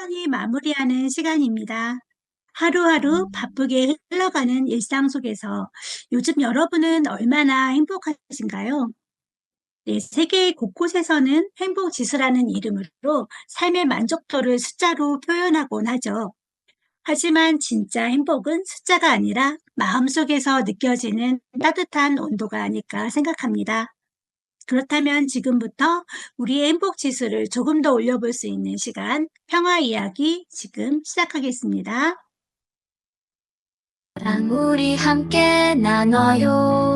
천천히 마무리하는 시간입니다. 하루하루 바쁘게 흘러가는 일상 속에서 요즘 여러분은 얼마나 행복하신가요? 네, 세계 곳곳에서는 행복 지수라는 이름으로 삶의 만족도를 숫자로 표현하곤 하죠. 하지만 진짜 행복은 숫자가 아니라 마음속에서 느껴지는 따뜻한 온도가 아닐까 생각합니다. 그렇다면 지금부터 우리의 행복 지수를 조금 더 올려볼 수 있는 시간, 평화 이야기 지금 시작하겠습니다. 우리 함께 나눠요.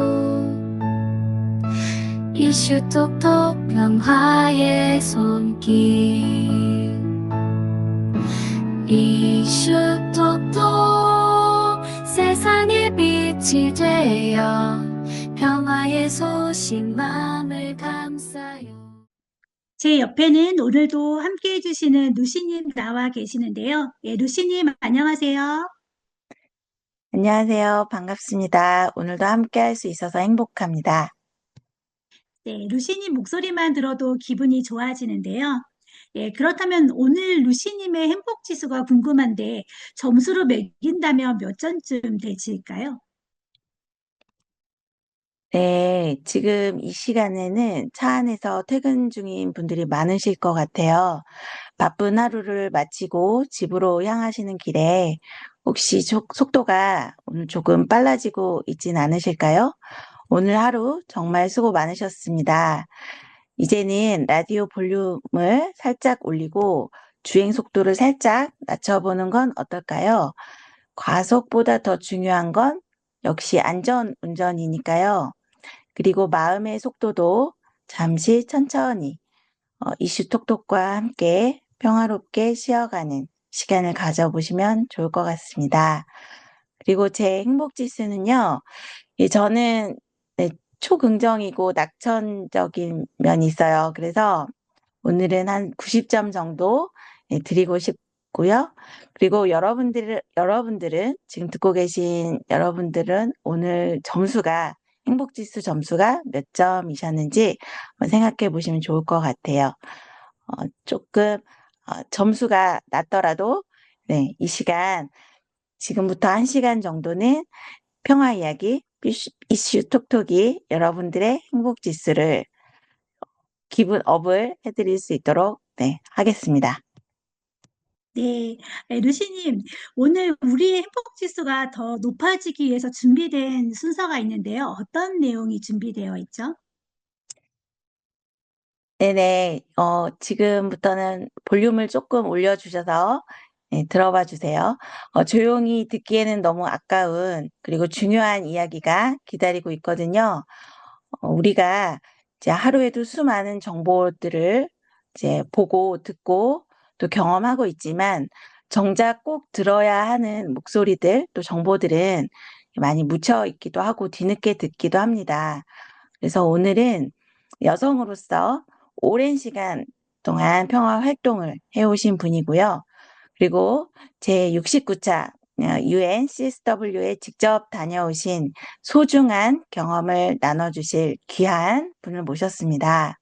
이슈 톡톡 평화의 손길. 이슈 톡톡 세상의 빛이 되어 평화의 소식 마음을 감싸요. 제 옆에는 오늘도 함께 해주시는 루시님 나와 계시는데요. 예, 루시님 안녕하세요. 안녕하세요. 반갑습니다. 오늘도 함께 할 수 있어서 행복합니다. 네, 루시님 목소리만 들어도 기분이 좋아지는데요. 예, 그렇다면 오늘 루시님의 행복 지수가 궁금한데 점수로 매긴다면 몇 점쯤 되실까요? 네, 지금 이 시간에는 차 안에서 퇴근 중인 분들이 많으실 것 같아요. 바쁜 하루를 마치고 집으로 향하시는 길에 혹시 속도가 오늘 조금 빨라지고 있진 않으실까요? 오늘 하루 정말 수고 많으셨습니다. 이제는 라디오 볼륨을 살짝 올리고 주행 속도를 살짝 낮춰보는 건 어떨까요? 과속보다 더 중요한 건 역시 안전 운전이니까요. 그리고 마음의 속도도 잠시 천천히 이슈 톡톡과 함께 평화롭게 쉬어가는 시간을 가져보시면 좋을 것 같습니다. 그리고 제 행복 지수는요, 저는 네, 초긍정이고 낙천적인 면이 있어요. 그래서 오늘은 한 90점 정도 드리고 싶고요. 그리고 여러분들은 지금 듣고 계신 여러분들은 오늘 행복지수 점수가 몇 점이셨는지 한번 생각해 보시면 좋을 것 같아요. 조금 점수가 낮더라도 네, 이 시간 지금부터 1시간 정도는 평화 이야기 이슈 톡톡이 여러분들의 행복 지수를 기분 업을 해드릴 수 있도록 네, 하겠습니다. 네, 루시님, 오늘 우리의 행복 지수가 더 높아지기 위해서 준비된 순서가 있는데요. 어떤 내용이 준비되어 있죠? 네네, 지금부터는 볼륨을 조금 올려주셔서 네, 들어봐 주세요. 조용히 듣기에는 너무 아까운 그리고 중요한 이야기가 기다리고 있거든요. 우리가 이제 하루에도 수많은 정보들을 이제 보고 듣고 또 경험하고 있지만 정작 꼭 들어야 하는 목소리들 또 정보들은 많이 묻혀 있기도 하고 뒤늦게 듣기도 합니다. 그래서 오늘은 여성으로서 오랜 시간 동안 평화 활동을 해오신 분이고요. 그리고 제69차 UN CSW에 직접 다녀오신 소중한 경험을 나눠주실 귀한 분을 모셨습니다.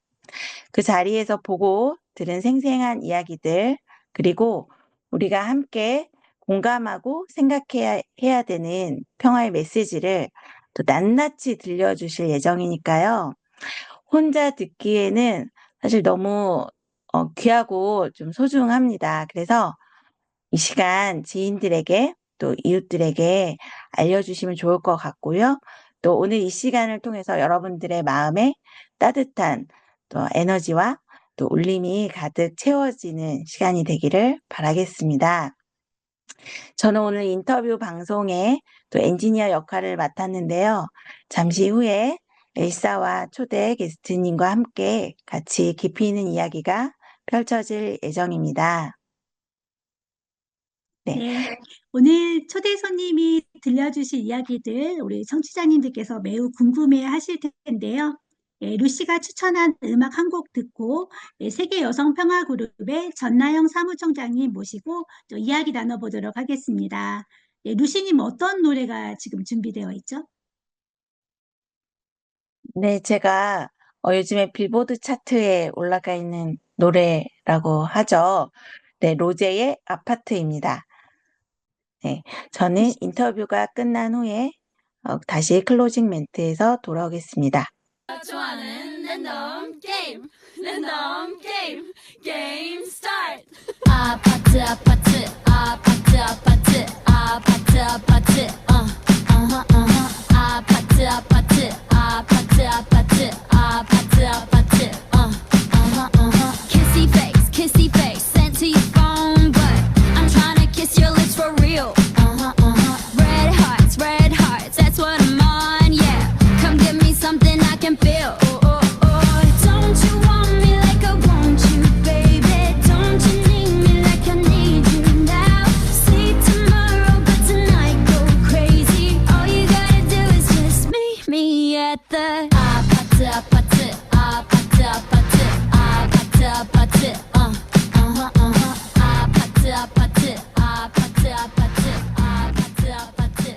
그 자리에서 보고 들은 생생한 이야기들, 그리고 우리가 함께 공감하고 생각해야 되는 평화의 메시지를 또 낱낱이 들려주실 예정이니까요. 혼자 듣기에는 사실 너무 귀하고 좀 소중합니다. 그래서 이 시간 지인들에게 또 이웃들에게 알려주시면 좋을 것 같고요. 또 오늘 이 시간을 통해서 여러분들의 마음에 따뜻한 또 에너지와 또 울림이 가득 채워지는 시간이 되기를 바라겠습니다. 저는 오늘 인터뷰 방송에 또 엔지니어 역할을 맡았는데요. 잠시 후에 엘사와 초대 게스트님과 함께 같이 깊이 있는 이야기가 펼쳐질 예정입니다. 네. 네, 오늘 초대 손님이 들려주실 이야기들 우리 청취자님들께서 매우 궁금해 하실 텐데요. 예, 루시가 추천한 음악 한 곡 듣고 세계 여성 평화 그룹의 전나영 사무총장님 모시고 또 이야기 나눠보도록 하겠습니다. 루시님 어떤 노래가 지금 준비되어 있죠? 네, 제가 요즘에 빌보드 차트에 올라가 있는 노래라고 하죠. 네, 로제의 아파트입니다. 네, 저는 인터뷰가 끝난 후에 다시 클로징 멘트에서 돌아오겠습니다. 좋아하는 랜덤 게임 스타트. 아파트 아파트 아파트 아파트 아파트 아파트 아파트 아파트 아파트 아파트 아파트 아파트 kissy face sent to your phone but I'm trying to kiss your lips for real. Red hearts, that's what I'm on, yeah. Come give me something I can feel. Don't you want me like I want you, baby? Don't you need me like I need you now? See tomorrow, but tonight go crazy. All you gotta do is just meet me at the 아파트 아파트 아파트 아파트 아파트 아파트 아파트 아파트 아파트 아파트 아파트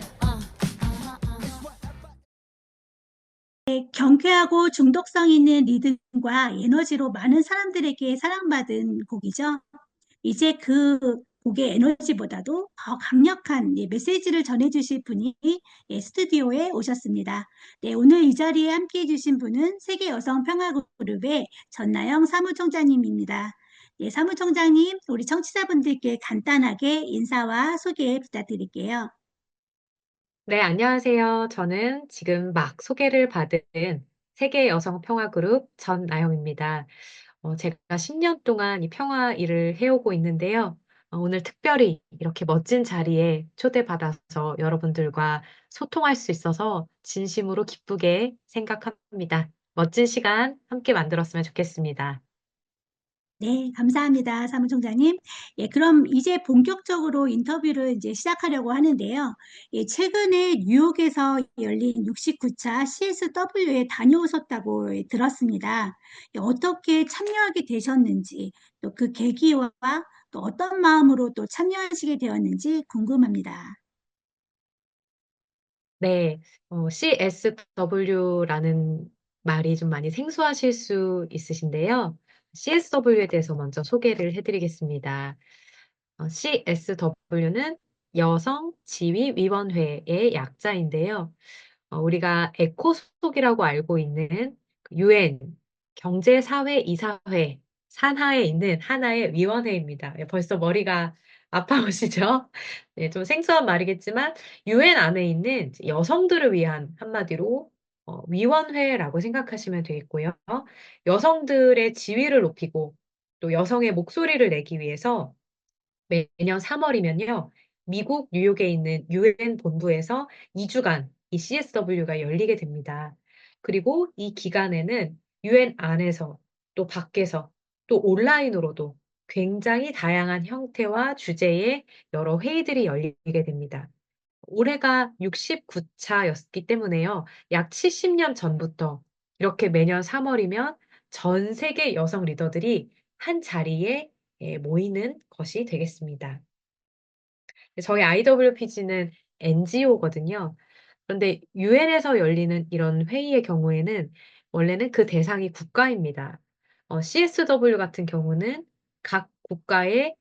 경쾌하고 중독성 있는 리듬과 에너지로 많은 사람들에게 사랑받은 곡이죠. 이제 그 곡의 에너지보다도 더 강력한 메시지를 전해주실 분이 스튜디오에 오셨습니다. 네, 오늘 이 자리에 함께 해주신 분은 세계 여성 평화 그룹의 전나영 사무총장님입니다. 네, 사무총장님, 우리 청취자분들께 간단하게 인사와 소개 부탁드릴게요. 네, 안녕하세요. 저는 지금 막 소개를 받은 세계 여성 평화 그룹 전나영입니다. 제가 10년 동안 이 평화 일을 해오고 있는데요. 오늘 특별히 이렇게 멋진 자리에 초대받아서 여러분들과 소통할 수 있어서 진심으로 기쁘게 생각합니다. 멋진 시간 함께 만들었으면 좋겠습니다. 네, 감사합니다, 사무총장님. 예, 그럼 이제 본격적으로 인터뷰를 이제 시작하려고 하는데요. 예, 최근에 뉴욕에서 열린 69차 CSW에 다녀오셨다고 들었습니다. 예, 어떻게 참여하게 되셨는지, 또 그 계기와 또 어떤 마음으로 또 참여하시게 되었는지 궁금합니다. 네, CSW라는 말이 좀 많이 생소하실 수 있으신데요. CSW에 대해서 먼저 소개를 해드리겠습니다. CSW는 여성 지위위원회의 약자인데요. 우리가 에코속이라고 알고 있는 UN 경제사회이사회 산하에 있는 하나의 위원회입니다. 벌써 머리가 아파오시죠? 네, 좀 생소한 말이겠지만 UN 안에 있는 여성들을 위한 한마디로 위원회라고 생각하시면 되겠고요. 여성들의 지위를 높이고 또 여성의 목소리를 내기 위해서 매년 3월이면요. 미국 뉴욕에 있는 UN 본부에서 2주간 이 CSW가 열리게 됩니다. 그리고 이 기간에는 UN 안에서 또 밖에서 또 온라인으로도 굉장히 다양한 형태와 주제의 여러 회의들이 열리게 됩니다. 올해가 69차였기 때문에요. 약 70년 전부터 이렇게 매년 3월이면 전 세계 여성 리더들이 한 자리에 모이는 것이 되겠습니다. 저희 IWPG는 NGO거든요. 그런데 유엔에서 열리는 이런 회의의 경우에는 원래는 그 대상이 국가입니다. CSW 같은 경우는 각 국가의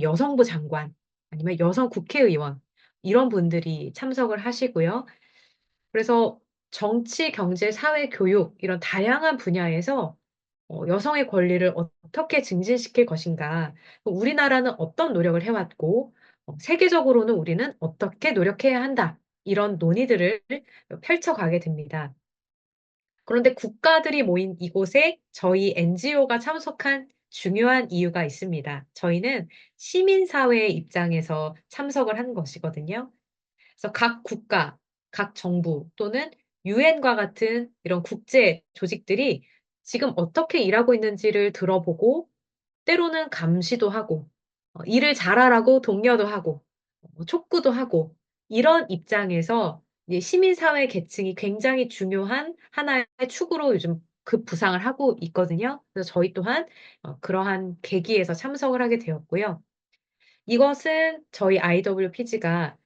여성부 장관 아니면 여성 국회의원 이런 분들이 참석을 하시고요. 그래서 정치, 경제, 사회, 교육 이런 다양한 분야에서 여성의 권리를 어떻게 증진시킬 것인가, 우리나라는 어떤 노력을 해왔고, 세계적으로는 우리는 어떻게 노력해야 한다. 이런 논의들을 펼쳐가게 됩니다. 그런데 국가들이 모인 이곳에 저희 NGO가 참석한 중요한 이유가 있습니다. 저희는 시민사회의 입장에서 참석을 한 것이거든요. 그래서 각 국가, 각 정부 또는 유엔과 같은 이런 국제 조직들이 지금 어떻게 일하고 있는지를 들어보고 때로는 감시도 하고 일을 잘하라고 독려도 하고 촉구도 하고 이런 입장에서 이제 시민사회 계층이 굉장히 중요한 하나의 축으로 요즘 급부상을 하고 있거든요. 그래서 저희 또한 그러한 계기에서 참석을 하게 되었고요. 이것은 저희 IWPG가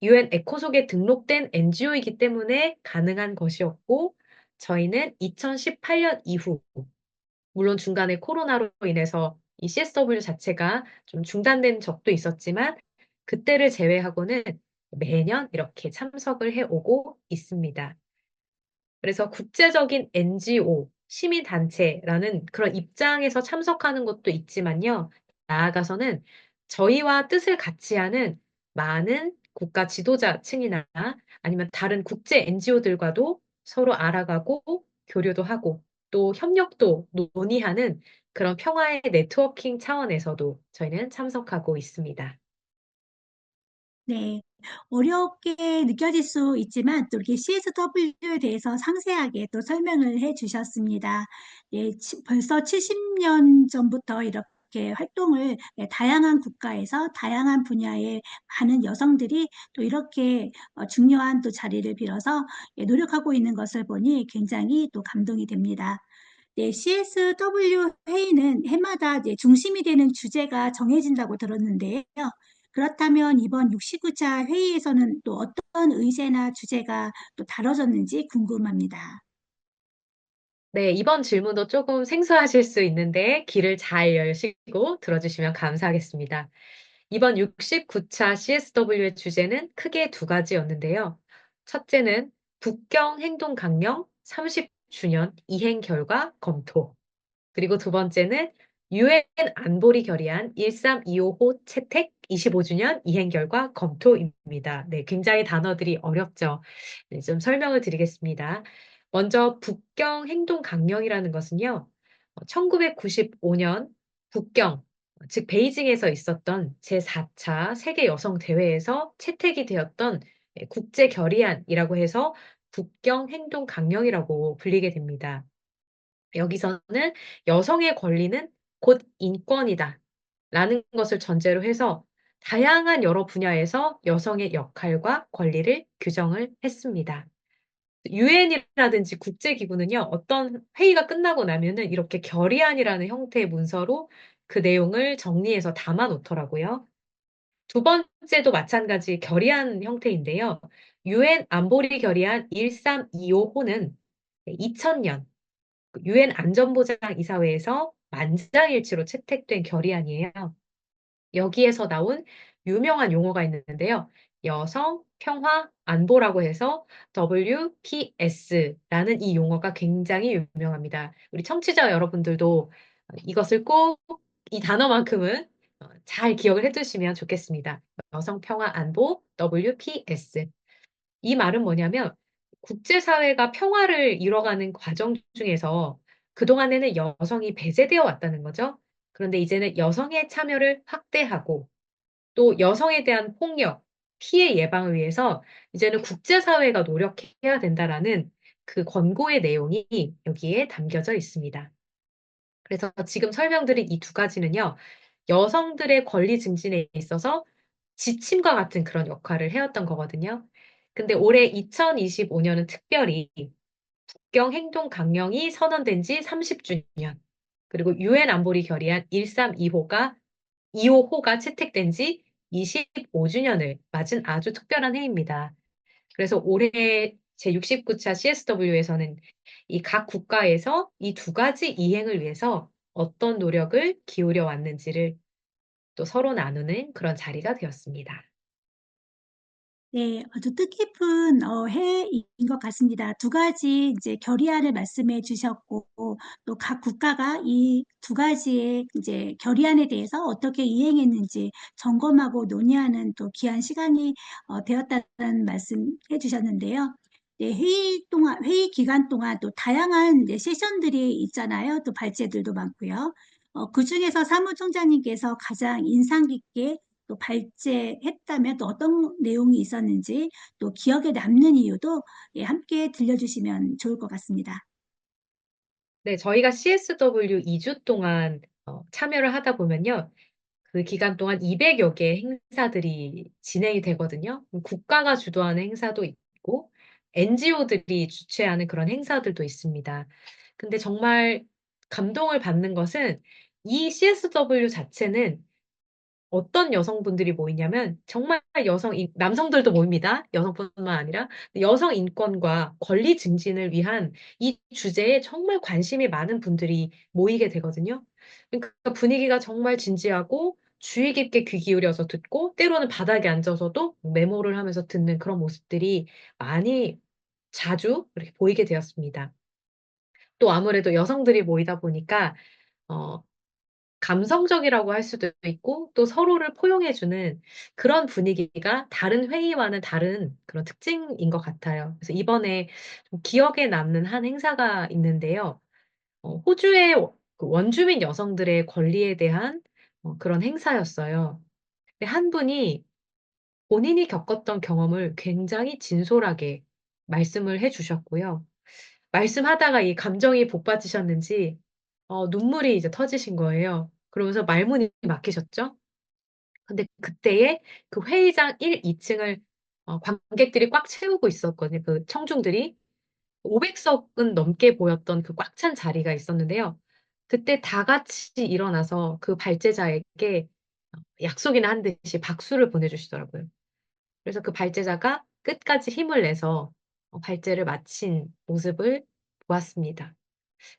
UN 에코속에 등록된 NGO이기 때문에 가능한 것이었고, 저희는 2018년 이후, 물론 중간에 코로나로 인해서 이 CSW 자체가 좀 중단된 적도 있었지만 그때를 제외하고는 매년 이렇게 참석을 해오고 있습니다. 그래서 국제적인 NGO, 시민단체라는 그런 입장에서 참석하는 것도 있지만요. 나아가서는 저희와 뜻을 같이 하는 많은 국가 지도자층이나 아니면 다른 국제 NGO들과도 서로 알아가고 교류도 하고 또 협력도 논의하는 그런 평화의 네트워킹 차원에서도 저희는 참석하고 있습니다. 네. 어렵게 느껴질 수 있지만 또 이렇게 CSW에 대해서 상세하게 또 설명을 해 주셨습니다. 예, 벌써 70년 전부터 이렇게 활동을 다양한 국가에서 다양한 분야의 많은 여성들이 또 이렇게 중요한 또 자리를 빌어서 노력하고 있는 것을 보니 굉장히 또 감동이 됩니다. 네, CSW 회의는 해마다 이제 중심이 되는 주제가 정해진다고 들었는데요. 그렇다면 이번 69차 회의에서는 또 어떤 의제나 주제가 또 다뤄졌는지 궁금합니다. 네, 이번 질문도 조금 생소하실 수 있는데 귀를 잘 여시고 들어주시면 감사하겠습니다. 이번 69차 CSW의 주제는 크게 두 가지였는데요. 첫째는 북경 행동 강령 30주년 이행 결과 검토. 그리고 두 번째는 유엔 안보리 결의안 1325호 채택 25주년 이행 결과 검토입니다. 네, 굉장히 단어들이 어렵죠. 네, 좀 설명을 드리겠습니다. 먼저 북경 행동 강령이라는 것은요, 1995년 북경, 즉 베이징에서 있었던 제4차 세계 여성 대회에서 채택이 되었던 국제 결의안이라고 해서 북경 행동 강령이라고 불리게 됩니다. 여기서는 여성의 권리는 곧 인권이다. 라는 것을 전제로 해서 다양한 여러 분야에서 여성의 역할과 권리를 규정을 했습니다. 유엔이라든지 국제기구는요, 어떤 회의가 끝나고 나면은 이렇게 결의안이라는 형태의 문서로 그 내용을 정리해서 담아 놓더라고요. 두 번째도 마찬가지 결의안 형태인데요. 유엔 안보리 결의안 1325호는 2000년 유엔 안전보장 이사회에서 만장일치로 채택된 결의안이에요. 여기에서 나온 유명한 용어가 있는데요. 여성, 평화, 안보라고 해서 WPS라는 이 용어가 굉장히 유명합니다. 우리 청취자 여러분들도 이것을 꼭 이 단어만큼은 잘 기억을 해두시면 좋겠습니다. 여성, 평화, 안보, WPS. 이 말은 뭐냐면 국제사회가 평화를 이뤄가는 과정 중에서 그동안에는 여성이 배제되어 왔다는 거죠. 그런데 이제는 여성의 참여를 확대하고 또 여성에 대한 폭력, 피해 예방을 위해서 이제는 국제사회가 노력해야 된다라는 그 권고의 내용이 여기에 담겨져 있습니다. 그래서 지금 설명드린 이 두 가지는요, 여성들의 권리 증진에 있어서 지침과 같은 그런 역할을 해왔던 거거든요. 근데 올해 2025년은 특별히 국경 행동 강령이 선언된 지 30주년, 그리고 유엔 안보리 결의안 1325호가 2호가 채택된 지 25주년을 맞은 아주 특별한 해입니다. 그래서 올해 제69차 CSW에서는 이 각 국가에서 이 두 가지 이행을 위해서 어떤 노력을 기울여 왔는지를 또 서로 나누는 그런 자리가 되었습니다. 네, 아주 뜻깊은 해인 것 같습니다. 두 가지 이제 결의안을 말씀해 주셨고, 또 각 국가가 이 두 가지의 이제 결의안에 대해서 어떻게 이행했는지 점검하고 논의하는 또 귀한 시간이 되었다는 말씀해 주셨는데요. 네, 회의 기간 동안 또 다양한 이제 세션들이 있잖아요. 또 발제들도 많고요. 그 중에서 사무총장님께서 가장 인상 깊게 또 발제했다면 또 어떤 내용이 있었는지 또 기억에 남는 이유도 함께 들려주시면 좋을 것 같습니다. 네, 저희가 CSW 2주 동안 참여를 하다 보면요. 그 기간 동안 200여 개의 행사들이 진행이 되거든요. 국가가 주도하는 행사도 있고, NGO들이 주최하는 그런 행사들도 있습니다. 근데 정말 감동을 받는 것은 이 CSW 자체는 어떤 여성분들이 모이냐면 정말 남성들도 모입니다. 여성뿐만 아니라 여성 인권과 권리 증진을 위한 이 주제에 정말 관심이 많은 분들이 모이게 되거든요. 그러니까 분위기가 정말 진지하고 주의 깊게 귀 기울여서 듣고 때로는 바닥에 앉아서도 메모를 하면서 듣는 그런 모습들이 많이 자주 이렇게 보이게 되었습니다. 또 아무래도 여성들이 모이다 보니까 어, 감성적이라고 할 수도 있고 또 서로를 포용해주는 그런 분위기가 다른 회의와는 다른 그런 특징인 것 같아요. 그래서 이번에 좀 기억에 남는 한 행사가 있는데요. 호주의 그 원주민 여성들의 권리에 대한 그런 행사였어요. 근데 한 분이 본인이 겪었던 경험을 굉장히 진솔하게 말씀을 해주셨고요. 말씀하다가 이 감정이 복받으셨는지 눈물이 이제 터지신 거예요. 그러면서 말문이 막히셨죠? 근데 그때에 그 회의장 1, 2층을 관객들이 꽉 채우고 있었거든요. 그 청중들이 500석은 넘게 보였던 그 꽉 찬 자리가 있었는데요. 그때 다 같이 일어나서 그 발제자에게 약속이나 한 듯이 박수를 보내주시더라고요. 그래서 그 발제자가 끝까지 힘을 내서 발제를 마친 모습을 보았습니다.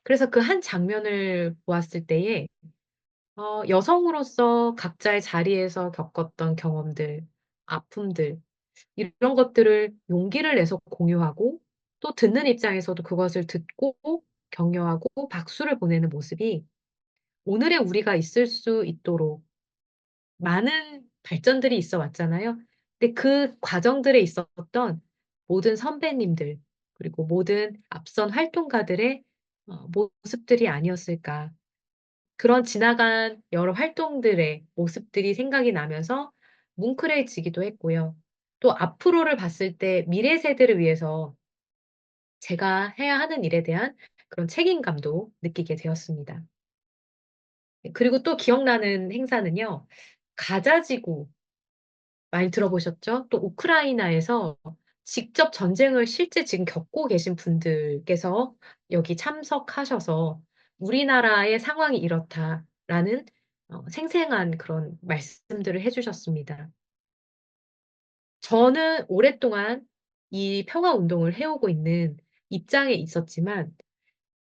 그래서 그 한 장면을 보았을 때에 여성으로서 각자의 자리에서 겪었던 경험들, 아픔들, 이런 것들을 용기를 내서 공유하고 또 듣는 입장에서도 그것을 듣고 격려하고 박수를 보내는 모습이 오늘의 우리가 있을 수 있도록 많은 발전들이 있어 왔잖아요. 근데 그 과정들에 있었던 모든 선배님들, 그리고 모든 앞선 활동가들의 모습들이 아니었을까. 그런 지나간 여러 활동들의 모습들이 생각이 나면서 뭉클해지기도 했고요. 또 앞으로를 봤을 때 미래 세대를 위해서 제가 해야 하는 일에 대한 그런 책임감도 느끼게 되었습니다. 그리고 또 기억나는 행사는요, 가자지구 많이 들어보셨죠? 또 우크라이나에서 직접 전쟁을 실제 지금 겪고 계신 분들께서 여기 참석하셔서 우리나라의 상황이 이렇다라는 생생한 그런 말씀들을 해주셨습니다. 저는 오랫동안 이 평화 운동을 해오고 있는 입장에 있었지만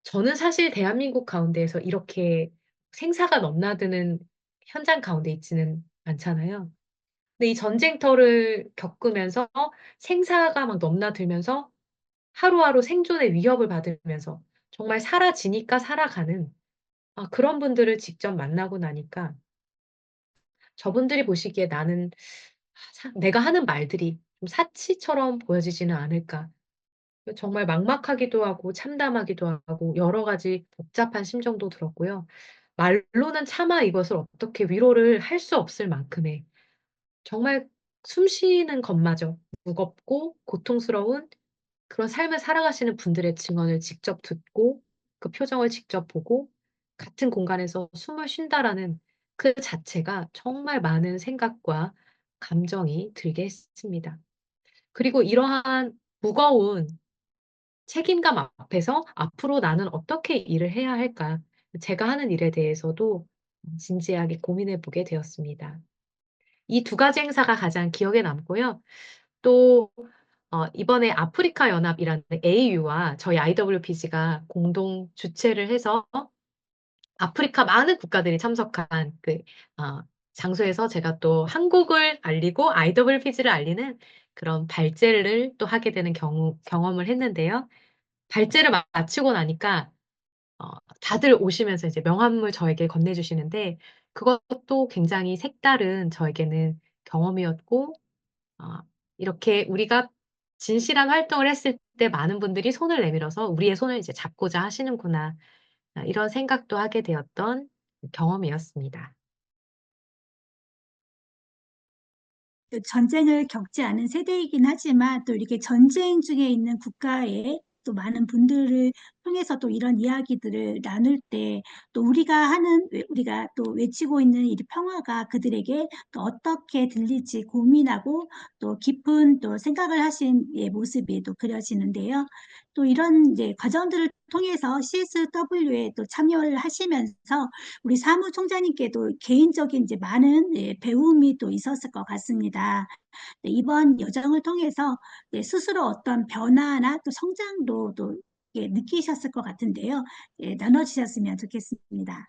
저는 사실 대한민국 가운데에서 이렇게 생사가 넘나드는 현장 가운데 있지는 않잖아요. 근데 이 전쟁터를 겪으면서 생사가 막 넘나들면서 하루하루 생존의 위협을 받으면서 정말 사라지니까 살아가는 그런 분들을 직접 만나고 나니까 저분들이 보시기에 나는 내가 하는 말들이 좀 사치처럼 보여지지는 않을까. 정말 막막하기도 하고 참담하기도 하고 여러 가지 복잡한 심정도 들었고요. 말로는 차마 이것을 어떻게 위로를 할 수 없을 만큼의 정말 숨 쉬는 것마저 무겁고 고통스러운 그런 삶을 살아가시는 분들의 증언을 직접 듣고 그 표정을 직접 보고 같은 공간에서 숨을 쉰다라는 그 자체가 정말 많은 생각과 감정이 들게 했습니다. 그리고 이러한 무거운 책임감 앞에서 앞으로 나는 어떻게 일을 해야 할까? 제가 하는 일에 대해서도 진지하게 고민해 보게 되었습니다. 이 두 가지 행사가 가장 기억에 남고요. 또 이번에 아프리카 연합이라는 AU와 저희 IWPG가 공동 주최를 해서 아프리카 많은 국가들이 참석한 그 어, 장소에서 제가 또 한국을 알리고 IWPG를 알리는 그런 발제를 또 하게 되는 경험을 했는데요. 발제를 마치고 나니까 어, 다들 오시면서 이제 명함을 저에게 건네주시는데 그것도 굉장히 색다른 저에게는 경험이었고 어, 이렇게 우리가 진실한 활동을 했을 때 많은 분들이 손을 내밀어서 우리의 손을 이제 잡고자 하시는구나. 이런 생각도 하게 되었던 경험이었습니다. 또 전쟁을 겪지 않은 세대이긴 하지만 또 이렇게 전쟁 중에 있는 국가에 또 많은 분들을 통해서 또 이런 이야기들을 나눌 때 또 우리가 또 외치고 있는 이 평화가 그들에게 또 어떻게 들릴지 고민하고 또 깊은 또 생각을 하신 예, 모습이 또 그려지는데요. 또 이런 이제 과정들을 통해서 CSW에 또 참여를 하시면서 우리 사무총장님께도 개인적인 이제 많은 예, 배움이 또 있었을 것 같습니다. 네, 이번 여정을 통해서 네, 스스로 어떤 변화나 또 성장도 또 예, 느끼셨을 것 같은데요. 예, 나눠주셨으면 좋겠습니다.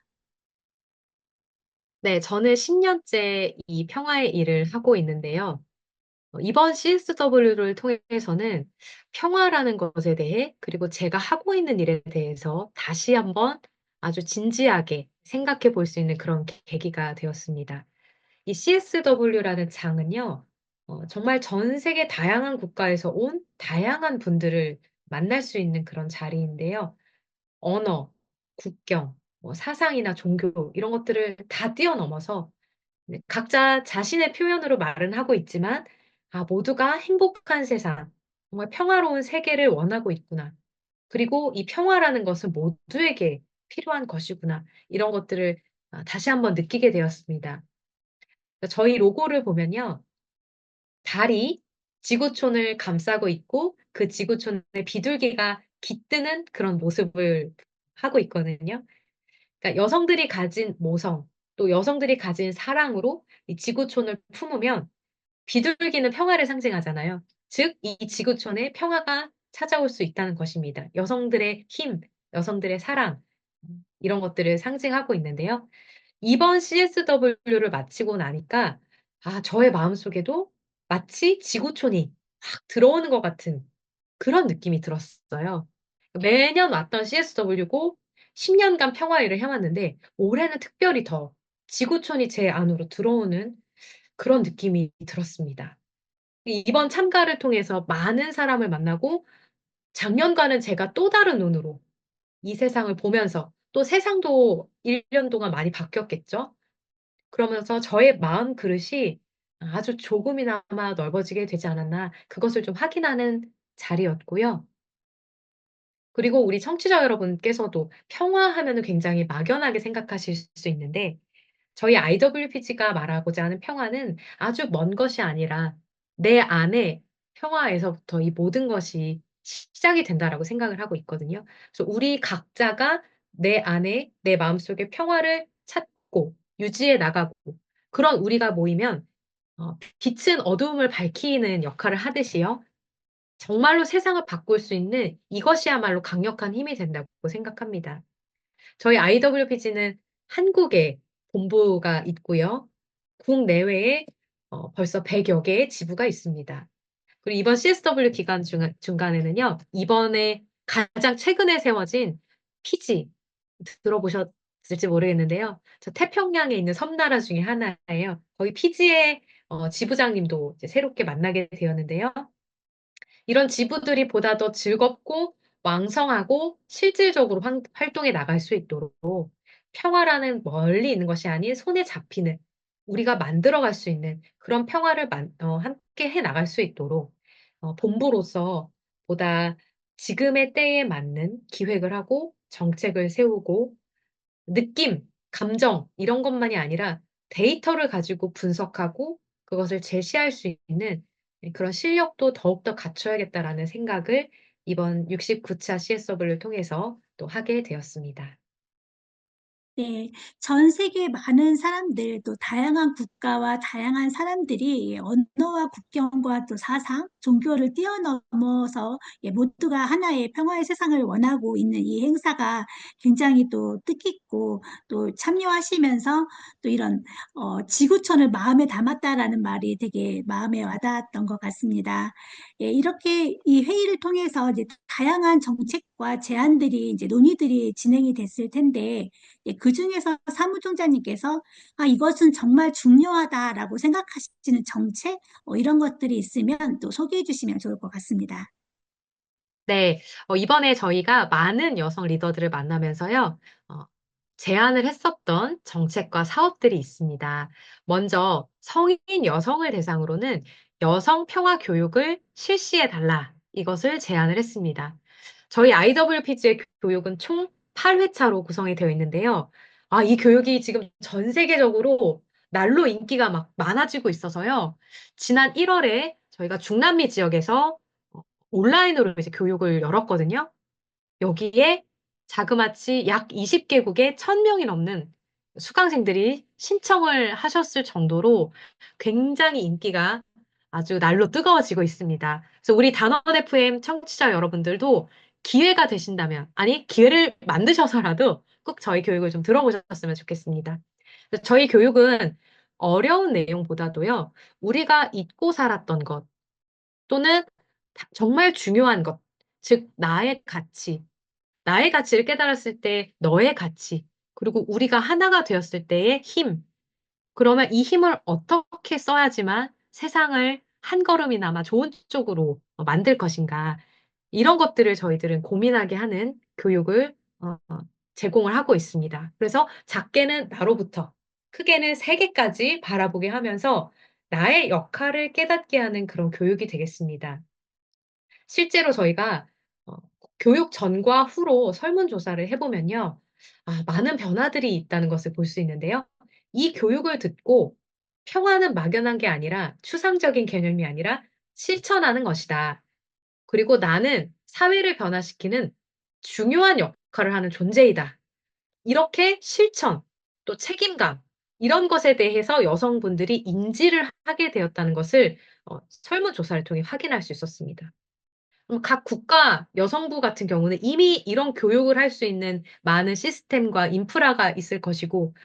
네, 저는 10년째 이 평화의 일을 하고 있는데요. 이번 CSW를 통해서는 평화라는 것에 대해, 그리고 제가 하고 있는 일에 대해서 다시 한번 아주 진지하게 생각해 볼 수 있는 그런 계기가 되었습니다. 이 CSW라는 장은요, 정말 전 세계 다양한 국가에서 온 다양한 분들을 만날 수 있는 그런 자리인데요. 언어, 국경, 뭐 사상이나 종교, 이런 것들을 다 뛰어넘어서 네, 각자 자신의 표현으로 말은 하고 있지만, 모두가 행복한 세상, 정말 평화로운 세계를 원하고 있구나. 그리고 이 평화라는 것은 모두에게 필요한 것이구나. 이런 것들을 다시 한번 느끼게 되었습니다. 저희 로고를 보면요. 달이 지구촌을 감싸고 있고 그 지구촌에 비둘기가 깃드는 그런 모습을 하고 있거든요. 그러니까 여성들이 가진 모성, 또 여성들이 가진 사랑으로 이 지구촌을 품으면 비둘기는 평화를 상징하잖아요. 즉, 이 지구촌에 평화가 찾아올 수 있다는 것입니다. 여성들의 힘, 여성들의 사랑, 이런 것들을 상징하고 있는데요. 이번 CSW를 마치고 나니까, 저의 마음속에도 마치 지구촌이 확 들어오는 것 같은 그런 느낌이 들었어요. 매년 왔던 CSW고 10년간 평화 일을 해왔는데, 올해는 특별히 더 지구촌이 제 안으로 들어오는 그런 느낌이 들었습니다. 이번 참가를 통해서 많은 사람을 만나고 작년과는 제가 또 다른 눈으로 이 세상을 보면서 또 세상도 1년 동안 많이 바뀌었겠죠? 그러면서 저의 마음 그릇이 아주 조금이나마 넓어지게 되지 않았나 그것을 좀 확인하는 자리였고요. 그리고 우리 청취자 여러분께서도 평화하면은 굉장히 막연하게 생각하실 수 있는데 저희 IWPG가 말하고자 하는 평화는 아주 먼 것이 아니라 내 안에 평화에서부터 이 모든 것이 시작이 된다라고 생각을 하고 있거든요. 그래서 우리 각자가 내 안에 내 마음속에 평화를 찾고 유지해 나가고 그런 우리가 모이면 빛은 어두움을 밝히는 역할을 하듯이요. 정말로 세상을 바꿀 수 있는 이것이야말로 강력한 힘이 된다고 생각합니다. 저희 IWPG는 한국에 본부가 있고요. 국내외에 벌써 100여 개의 지부가 있습니다. 그리고 이번 CSW 기간 중간에는요, 이번에 가장 최근에 세워진 피지, 들어보셨을지 모르겠는데요. 저 태평양에 있는 섬나라 중에 하나예요. 거기 피지의 지부장님도 이제 새롭게 만나게 되었는데요. 이런 지부들이 보다 더 즐겁고 왕성하고 실질적으로 활동에 나갈 수 있도록 평화라는 멀리 있는 것이 아닌 손에 잡히는 우리가 만들어갈 수 있는 그런 평화를 함께 해 나갈 수 있도록 본부로서 보다 지금의 때에 맞는 기획을 하고 정책을 세우고 느낌, 감정 이런 것만이 아니라 데이터를 가지고 분석하고 그것을 제시할 수 있는 그런 실력도 더욱더 갖춰야겠다라는 생각을 이번 69차 CSW를 통해서 또 하게 되었습니다. 네, 전 세계 많은 사람들, 또 다양한 국가와 다양한 사람들이 언어와 국경과 또 사상, 종교를 뛰어넘어서 모두가 하나의 평화의 세상을 원하고 있는 이 행사가 굉장히 또 뜻깊고 또 참여하시면서 또 이런 지구촌을 마음에 담았다라는 말이 되게 마음에 와닿았던 것 같습니다. 이렇게 이 회의를 통해서 이제 다양한 정책과 제안들이 이제 논의들이 진행이 됐을 텐데 그 중에서 사무총장님께서 이것은 정말 중요하다라고 생각하시는 정책 이런 것들이 있으면 또 소개해 주시면 좋을 것 같습니다. 네, 이번에 저희가 많은 여성 리더들을 만나면서요, 어, 제안을 했었던 정책과 사업들이 있습니다. 먼저 성인 여성을 대상으로는 여성 평화 교육을 실시해 달라. 이것을 제안을 했습니다. 저희 IWPG의 교육은 총 8회차로 구성이 되어 있는데요. 이 교육이 지금 전 세계적으로 날로 인기가 막 많아지고 있어서요. 지난 1월에 저희가 중남미 지역에서 온라인으로 이제 교육을 열었거든요. 여기에 자그마치 약 20개국에 1000명이 넘는 수강생들이 신청을 하셨을 정도로 굉장히 인기가 아주 날로 뜨거워지고 있습니다. 그래서 우리 단원 FM 청취자 여러분들도 기회가 되신다면, 아니, 기회를 만드셔서라도 꼭 저희 교육을 좀 들어보셨으면 좋겠습니다. 그래서 저희 교육은 어려운 내용보다도요, 우리가 잊고 살았던 것 또는 정말 중요한 것, 즉, 나의 가치를 깨달았을 때 너의 가치, 그리고 우리가 하나가 되었을 때의 힘, 그러면 이 힘을 어떻게 써야지만 세상을 한 걸음이나마 좋은 쪽으로 만들 것인가. 이런 것들을 저희들은 고민하게 하는 교육을 제공을 하고 있습니다. 그래서 작게는 나로부터, 크게는 세계까지 바라보게 하면서 나의 역할을 깨닫게 하는 그런 교육이 되겠습니다. 실제로 저희가 어, 교육 전과 후로 설문조사를 해보면요. 많은 변화들이 있다는 것을 볼 수 있는데요. 이 교육을 듣고 평화는 막연한 게 아니라 추상적인 개념이 아니라 실천하는 것이다. 그리고 나는 사회를 변화시키는 중요한 역할을 하는 존재이다. 이렇게 실천, 또 책임감, 이런 것에 대해서 여성분들이 인지를 하게 되었다는 것을 설문조사를 통해 확인할 수 있었습니다. 각 국가 여성부 같은 경우는 이미 이런 교육을 할 수 있는 많은 시스템과 인프라가 있을 것이고,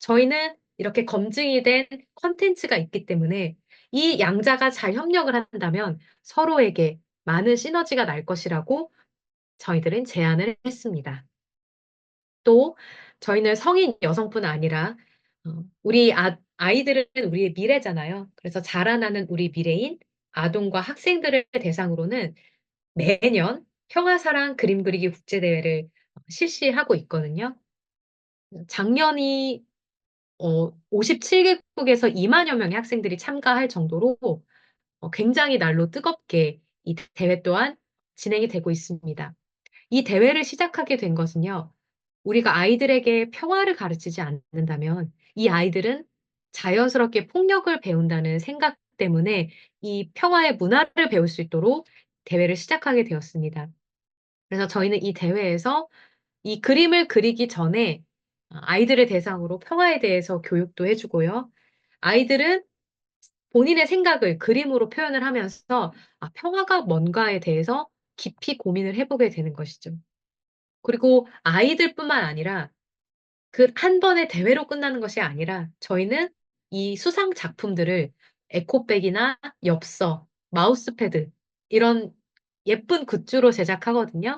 저희는 이렇게 검증이 된 컨텐츠가 있기 때문에 이 양자가 잘 협력을 한다면 서로에게 많은 시너지가 날 것이라고 저희들은 제안을 했습니다. 또 저희는 성인 여성뿐 아니라 우리 아이들은 우리의 미래잖아요. 그래서 자라나는 우리 미래인 아동과 학생들을 대상으로는 매년 평화사랑 그림 그리기 국제대회를 실시하고 있거든요. 작년이 57개국에서 2만여 명의 학생들이 참가할 정도로 굉장히 날로 뜨겁게 이 대회 또한 진행이 되고 있습니다. 이 대회를 시작하게 된 것은요, 우리가 아이들에게 평화를 가르치지 않는다면 이 아이들은 자연스럽게 폭력을 배운다는 생각 때문에 이 평화의 문화를 배울 수 있도록 대회를 시작하게 되었습니다. 그래서 저희는 이 대회에서 이 그림을 그리기 전에 아이들을 대상으로 평화에 대해서 교육도 해주고요. 아이들은 본인의 생각을 그림으로 표현을 하면서 평화가 뭔가에 대해서 깊이 고민을 해보게 되는 것이죠. 그리고 아이들뿐만 아니라 그 한 번의 대회로 끝나는 것이 아니라 저희는 이 수상 작품들을 에코백이나 엽서, 마우스패드 이런 예쁜 굿즈로 제작하거든요.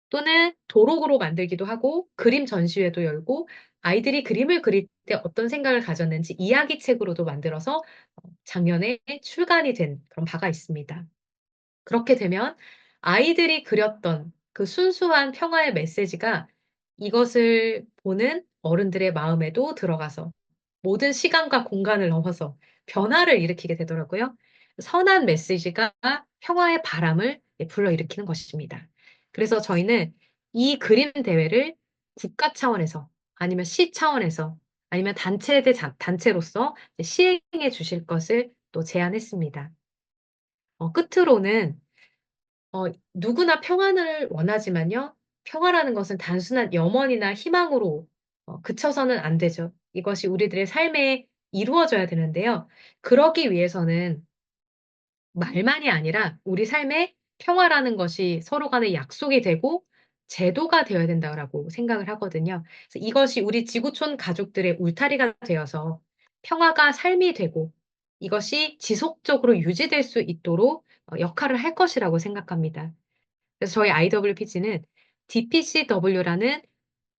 또는 도록으로 만들기도 하고 그림 전시회도 열고 아이들이 그림을 그릴 때 어떤 생각을 가졌는지 이야기책으로도 만들어서 작년에 출간이 된 그런 바가 있습니다. 그렇게 되면 아이들이 그렸던 그 순수한 평화의 메시지가 이것을 보는 어른들의 마음에도 들어가서 모든 시간과 공간을 넘어서 변화를 일으키게 되더라고요. 선한 메시지가 평화의 바람을 불러일으키는 것입니다. 그래서 저희는 이 그림 대회를 국가 차원에서 아니면 시 차원에서 아니면 단체로서 시행해 주실 것을 또 제안했습니다. 끝으로는 누구나 평안을 원하지만요. 평화라는 것은 단순한 염원이나 희망으로 그쳐서는 안 되죠. 이것이 우리들의 삶에 이루어져야 되는데요. 그러기 위해서는 말만이 아니라 우리 삶에 평화라는 것이 서로 간에 약속이 되고 제도가 되어야 된다고 생각을 하거든요. 그래서 이것이 우리 지구촌 가족들의 울타리가 되어서 평화가 삶이 되고 이것이 지속적으로 유지될 수 있도록 역할을 할 것이라고 생각합니다. 그래서 저희 IWPG는 DPCW라는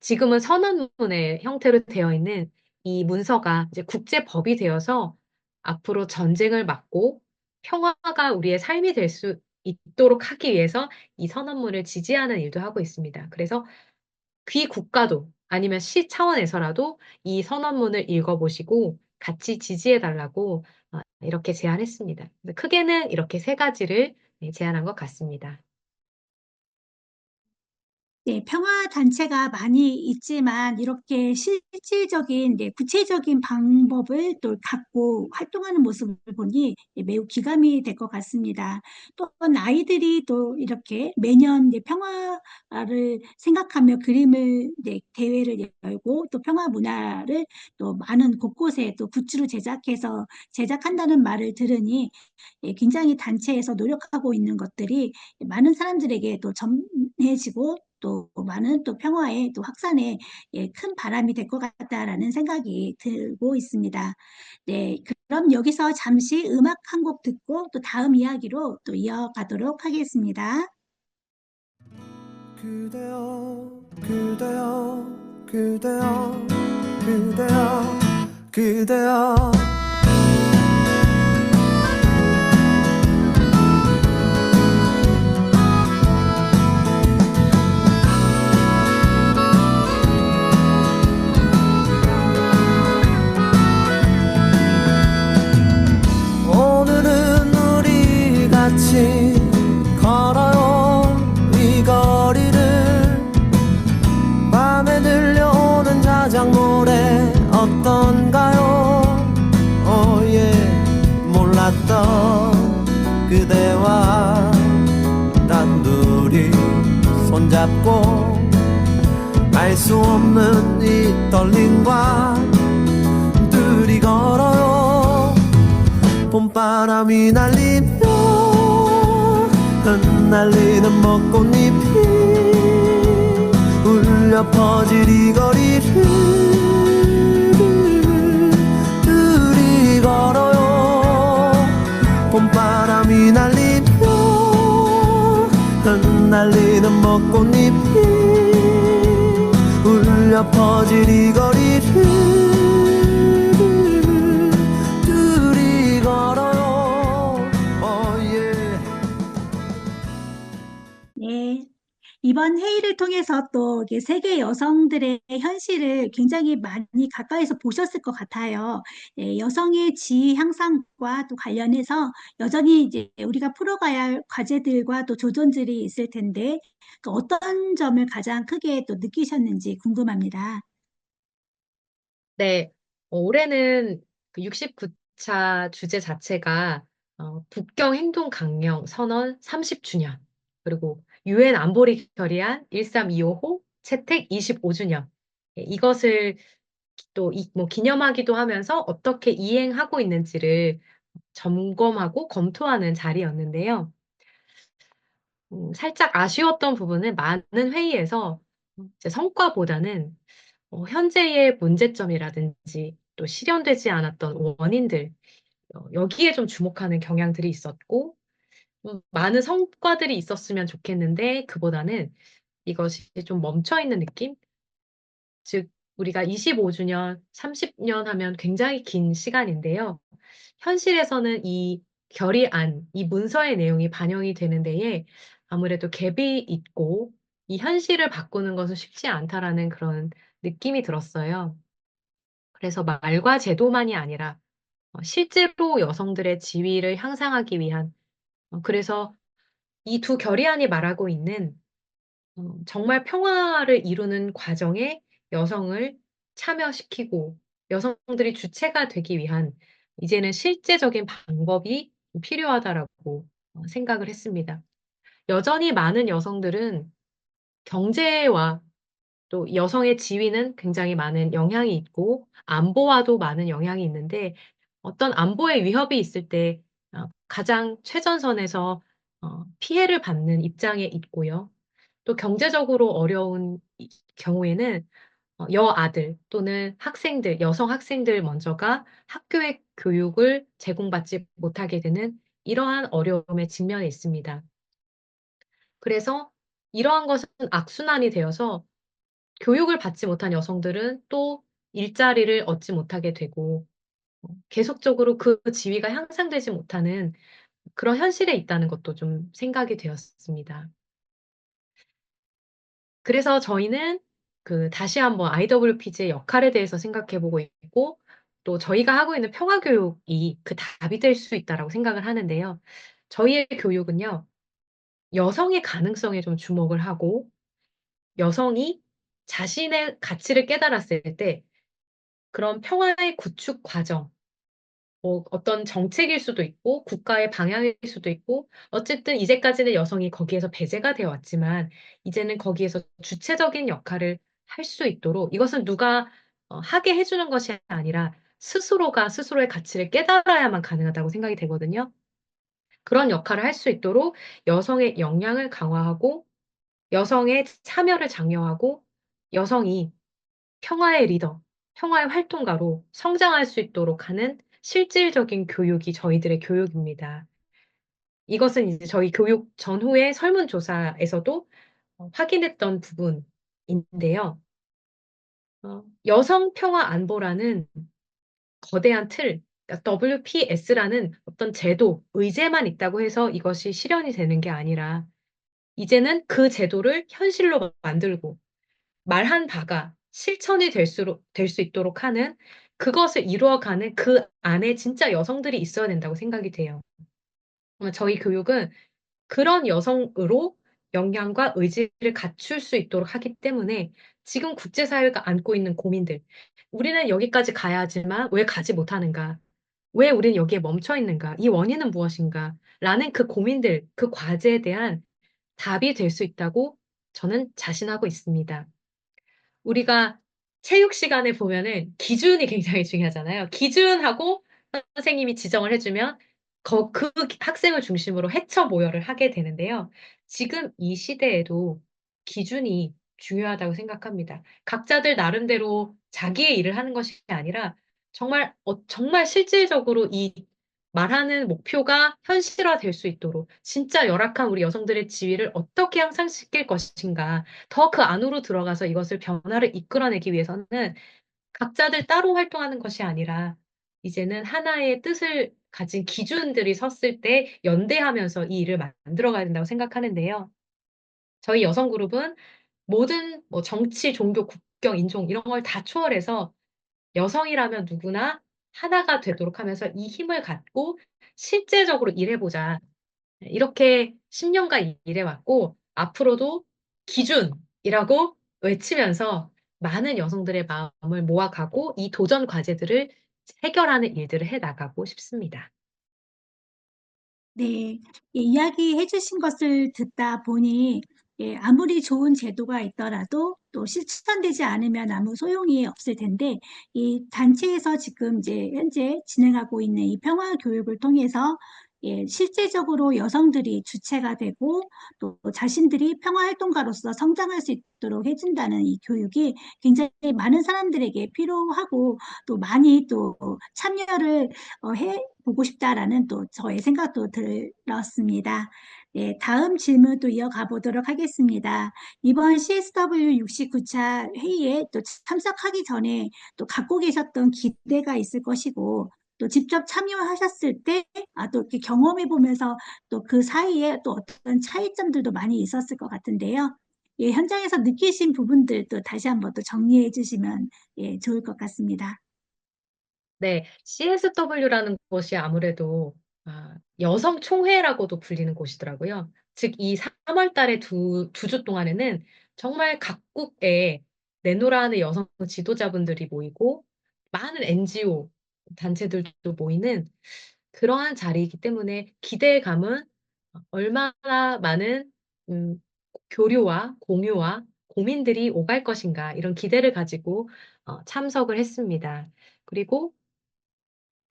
지금은 선언문의 형태로 되어 있는 이 문서가 이제 국제법이 되어서 앞으로 전쟁을 막고 평화가 우리의 삶이 될 수 있도록 하기 위해서 이 선언문을 지지하는 일도 하고 있습니다. 그래서 귀 국가도 아니면 시 차원에서라도 이 선언문을 읽어보시고 같이 지지해 달라고 이렇게 제안했습니다. 크게는 이렇게 세 가지를 제안한 것 같습니다. 네, 평화 단체가 많이 있지만 이렇게 실질적인 구체적인 방법을 또 갖고 활동하는 모습을 보니 매우 기감이 될 것 같습니다. 또 아이들이 또 이렇게 매년 평화를 생각하며 그림을 대회를 열고 또 평화 문화를 또 많은 곳곳에 또 굿즈로 제작해서 제작한다는 말을 들으니 굉장히 단체에서 노력하고 있는 것들이 많은 사람들에게 또 전해지고 또 많은 또 평화의 또 확산에 큰 바람이 될 것 같다라는 생각이 들고 있습니다. 네, 그럼 여기서 잠시 음악 한 곡 듣고 또 다음 이야기로 또 이어가도록 하겠습니다. 그대여 그대여 그대여 그대여 그대여 오늘은 우리 같이 걸어요 이 거리를 밤에 들려오는 자작 노래 어떤가요 오예 몰랐던 그대와 단둘이 손잡고 알 수 없는 이 떨림과 둘이 걸어요 봄바람이 날리며 흩날리는 벚꽃잎이 울려 퍼질 이 거리를 둘이 걸어요 봄바람이 날리며 흩날리는 벚꽃잎이 울려 퍼질 이 거리를 둘이 걸어요 네. 이번 회의를 통해서 또 이게 세계 여성들의 현실을 굉장히 많이 가까이서 보셨을 것 같아요. 여성의 지위 향상과 또 관련해서 여전히 이제 우리가 풀어가야 할 과제들과 또 조전들이 있을 텐데, 그 어떤 점을 가장 크게 또 느끼셨는지 궁금합니다. 네, 올해는 그 69차 주제 자체가 국경 행동 강령 선언 30주년, 그리고 유엔 안보리 결의안 1325호 채택 25주년. 이것을 또 뭐 기념하기도 하면서 어떻게 이행하고 있는지를 점검하고 검토하는 자리였는데요. 살짝 아쉬웠던 부분은 많은 회의에서 이제 성과보다는 현재의 문제점이라든지 또 실현되지 않았던 원인들, 여기에 좀 주목하는 경향들이 있었고, 많은 성과들이 있었으면 좋겠는데, 그보다는 이것이 좀 멈춰 있는 느낌? 즉, 우리가 25주년, 30년 하면 굉장히 긴 시간인데요. 현실에서는 이 결의안, 이 문서의 내용이 반영이 되는 데에 아무래도 갭이 있고, 이 현실을 바꾸는 것은 쉽지 않다라는 그런 느낌이 들었어요. 그래서 말과 제도만이 아니라 실제로 여성들의 지위를 향상하기 위한 그래서 이 두 결의안이 말하고 있는 정말 평화를 이루는 과정에 여성을 참여시키고 여성들이 주체가 되기 위한 이제는 실제적인 방법이 필요하다라고 생각을 했습니다. 여전히 많은 여성들은 경제와 또 여성의 지위는 굉장히 많은 영향이 있고 안보와도 많은 영향이 있는데 어떤 안보의 위협이 있을 때 가장 최전선에서 피해를 받는 입장에 있고요. 또 경제적으로 어려운 경우에는 여아들 또는 학생들, 여성 학생들 먼저가 학교의 교육을 제공받지 못하게 되는 이러한 어려움에 직면해 있습니다. 그래서 이러한 것은 악순환이 되어서 교육을 받지 못한 여성들은 또 일자리를 얻지 못하게 되고 계속적으로 그 지위가 향상되지 못하는 그런 현실에 있다는 것도 좀 생각이 되었습니다. 그래서 저희는 그 다시 한번 IWPG의 역할에 대해서 생각해 보고 있고 또 저희가 하고 있는 평화교육이 그 답이 될 수 있다라고 생각을 하는데요. 저희의 교육은요, 여성의 가능성에 좀 주목을 하고 여성이 자신의 가치를 깨달았을 때 그런 평화의 구축 과정, 뭐 어떤 정책일 수도 있고 국가의 방향일 수도 있고 어쨌든 이제까지는 여성이 거기에서 배제가 되어 왔지만 이제는 거기에서 주체적인 역할을 할 수 있도록 이것은 누가 하게 해주는 것이 아니라 스스로가 스스로의 가치를 깨달아야만 가능하다고 생각이 되거든요. 그런 역할을 할 수 있도록 여성의 역량을 강화하고 여성의 참여를 장려하고 여성이 평화의 리더, 평화의 활동가로 성장할 수 있도록 하는 실질적인 교육이 저희들의 교육입니다. 이것은 이제 저희 교육 전후의 설문조사에서도 확인했던 부분인데요. 여성 평화 안보라는 거대한 틀, 그러니까 WPS라는 어떤 제도, 의제만 있다고 해서 이것이 실현이 되는 게 아니라 이제는 그 제도를 현실로 만들고 말한 바가 실천이 될 수 있도록 하는 그것을 이루어가는 그 안에 진짜 여성들이 있어야 된다고 생각이 돼요. 저희 교육은 그런 여성으로 역량과 의지를 갖출 수 있도록 하기 때문에 지금 국제사회가 안고 있는 고민들, 우리는 여기까지 가야 하지만 왜 가지 못하는가? 왜 우리는 여기에 멈춰 있는가? 이 원인은 무엇인가? 라는 그 고민들, 그 과제에 대한 답이 될 수 있다고 저는 자신하고 있습니다. 우리가 체육 시간에 보면은 기준이 굉장히 중요하잖아요. 기준하고 선생님이 지정을 해주면 그 학생을 중심으로 해쳐 모여를 하게 되는데요. 지금 이 시대에도 기준이 중요하다고 생각합니다. 각자들 나름대로 자기의 일을 하는 것이 아니라 정말 실질적으로 이 말하는 목표가 현실화될 수 있도록 진짜 열악한 우리 여성들의 지위를 어떻게 향상시킬 것인가 더 그 안으로 들어가서 이것을 변화를 이끌어내기 위해서는 각자들 따로 활동하는 것이 아니라 이제는 하나의 뜻을 가진 기준들이 섰을 때 연대하면서 이 일을 만들어 가야 된다고 생각하는데요. 저희 여성 그룹은 모든 뭐 정치, 종교, 국경, 인종 이런 걸 다 초월해서 여성이라면 누구나 하나가 되도록 하면서 이 힘을 갖고 실제적으로 일해보자. 이렇게 10년간 일해왔고, 앞으로도 기준이라고 외치면서 많은 여성들의 마음을 모아가고 이 도전 과제들을 해결하는 일들을 해 나가고 싶습니다. 네. 예, 이야기해 주신 것을 듣다 보니 예, 아무리 좋은 제도가 있더라도 또 실천되지 않으면 아무 소용이 없을 텐데 이 단체에서 지금 이제 현재 진행하고 있는 이 평화 교육을 통해서 예, 실제적으로 여성들이 주체가 되고 또 자신들이 평화 활동가로서 성장할 수 있도록 해준다는 이 교육이 굉장히 많은 사람들에게 필요하고 또 많이 또 참여를 해보고 싶다라는 또 저의 생각도 들었습니다. 네, 다음 질문 또 이어가 보도록 하겠습니다. 이번 CSW 69차 회의에 또 참석하기 전에 또 갖고 계셨던 기대가 있을 것이고 또 직접 참여하셨을 때, 또 이렇게 경험해 보면서 또 그 사이에 또 어떤 차이점들도 많이 있었을 것 같은데요. 예, 현장에서 느끼신 부분들 또 다시 한번 또 정리해 주시면 예, 좋을 것 같습니다. 네, CSW라는 곳이 아무래도 여성 총회라고도 불리는 곳이더라고요. 즉, 이 3월 달에 두 주 동안에는 정말 각국의 내노라하는 여성 지도자분들이 모이고 많은 NGO 단체들도 모이는 그러한 자리이기 때문에 기대감은 얼마나 많은 음, 교류와 공유와 고민들이 오갈 것인가 이런 기대를 가지고 참석을 했습니다. 그리고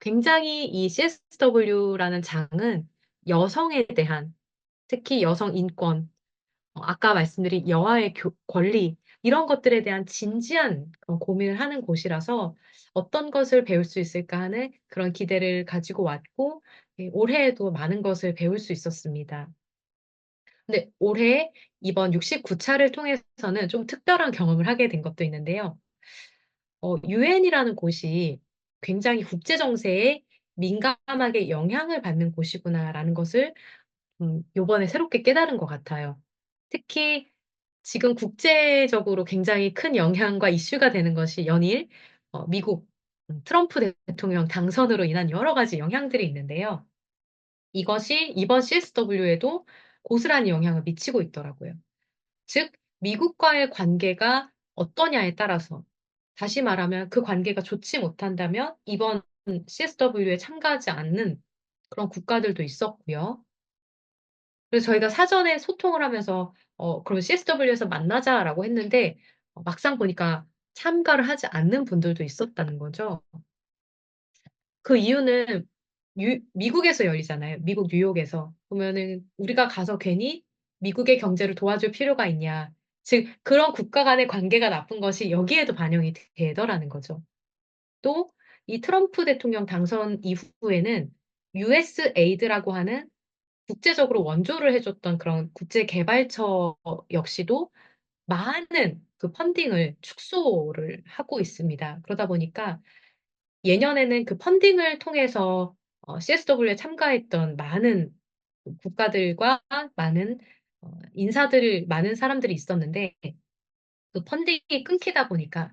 굉장히 이 CSW라는 장은 여성에 대한 특히 여성 인권, 아까 말씀드린 여아의 권리 이런 것들에 대한 진지한 고민을 하는 곳이라서 어떤 것을 배울 수 있을까 하는 그런 기대를 가지고 왔고 예, 올해에도 많은 것을 배울 수 있었습니다. 근데 올해 이번 69차를 통해서는 좀 특별한 경험을 하게 된 것도 있는데요. 유엔이라는 곳이 굉장히 국제 정세에 민감하게 영향을 받는 곳이구나라는 것을 요번에 새롭게 깨달은 것 같아요. 특히 지금 국제적으로 굉장히 큰 영향과 이슈가 되는 것이 연일 미국 트럼프 대통령 당선으로 인한 여러 가지 영향들이 있는데요. 이것이 이번 CSW에도 고스란히 영향을 미치고 있더라고요. 즉, 미국과의 관계가 어떠냐에 따라서 다시 말하면 그 관계가 좋지 못한다면 이번 CSW에 참가하지 않는 그런 국가들도 있었고요. 그래서 저희가 사전에 소통을 하면서 그럼 CSW에서 만나자라고 했는데 막상 보니까 참가를 하지 않는 분들도 있었다는 거죠. 그 이유는 미국에서 열리잖아요. 미국 뉴욕에서. 보면은 우리가 가서 괜히 미국의 경제를 도와줄 필요가 있냐. 즉, 그런 국가 간의 관계가 나쁜 것이 여기에도 반영이 되더라는 거죠. 또, 이 트럼프 대통령 당선 이후에는 USAID라고 하는 국제적으로 원조를 해줬던 그런 국제개발처 역시도 많은 그 펀딩을 축소를 하고 있습니다. 그러다 보니까 예년에는 그 펀딩을 통해서 CSW에 참가했던 많은 국가들과 많은 많은 사람들이 있었는데 그 펀딩이 끊기다 보니까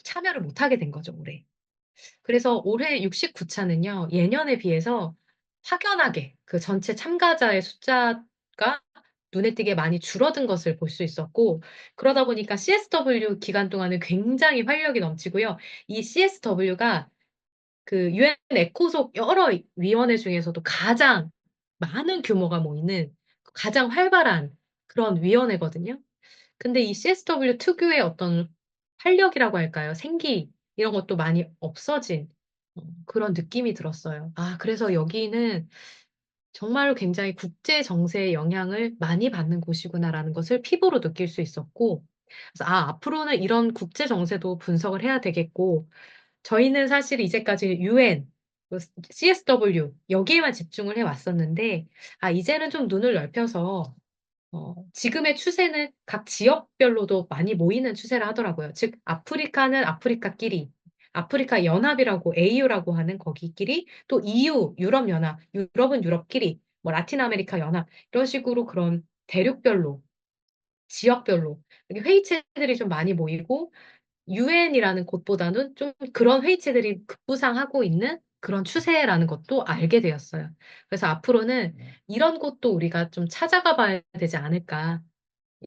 참여를 못하게 된 거죠, 올해. 그래서 올해 69차는요, 예년에 비해서 확연하게 그 전체 참가자의 숫자가 눈에 띄게 많이 줄어든 것을 볼 수 있었고, 그러다 보니까 CSW 기간 동안은 굉장히 활력이 넘치고요. 이 CSW가 그 유엔 에코속 여러 위원회 중에서도 가장 많은 규모가 모이는 가장 활발한 그런 위원회거든요. 근데 이 CSW 특유의 어떤 활력이라고 할까요? 생기, 이런 것도 많이 없어진 그런 느낌이 들었어요. 아, 그래서 여기는 정말로 굉장히 국제 정세의 영향을 많이 받는 곳이구나라는 것을 피부로 느낄 수 있었고, 그래서 앞으로는 이런 국제 정세도 분석을 해야 되겠고, 저희는 사실 이제까지 UN, CSW, 여기에만 집중을 해 왔었는데, 이제는 좀 눈을 넓혀서 지금의 추세는 각 지역별로도 많이 모이는 추세라 하더라고요. 즉, 아프리카는 아프리카끼리, 아프리카 연합이라고 AU라고 하는 거기끼리, 또 EU, 유럽연합, 유럽은 유럽끼리, 뭐 라틴 아메리카 연합, 이런 식으로 그런 대륙별로, 지역별로, 이렇게 회의체들이 좀 많이 모이고, UN이라는 곳보다는 좀 그런 회의체들이 급부상하고 있는 그런 추세라는 것도 알게 되었어요. 그래서 앞으로는 이런 곳도 우리가 좀 찾아가 봐야 되지 않을까.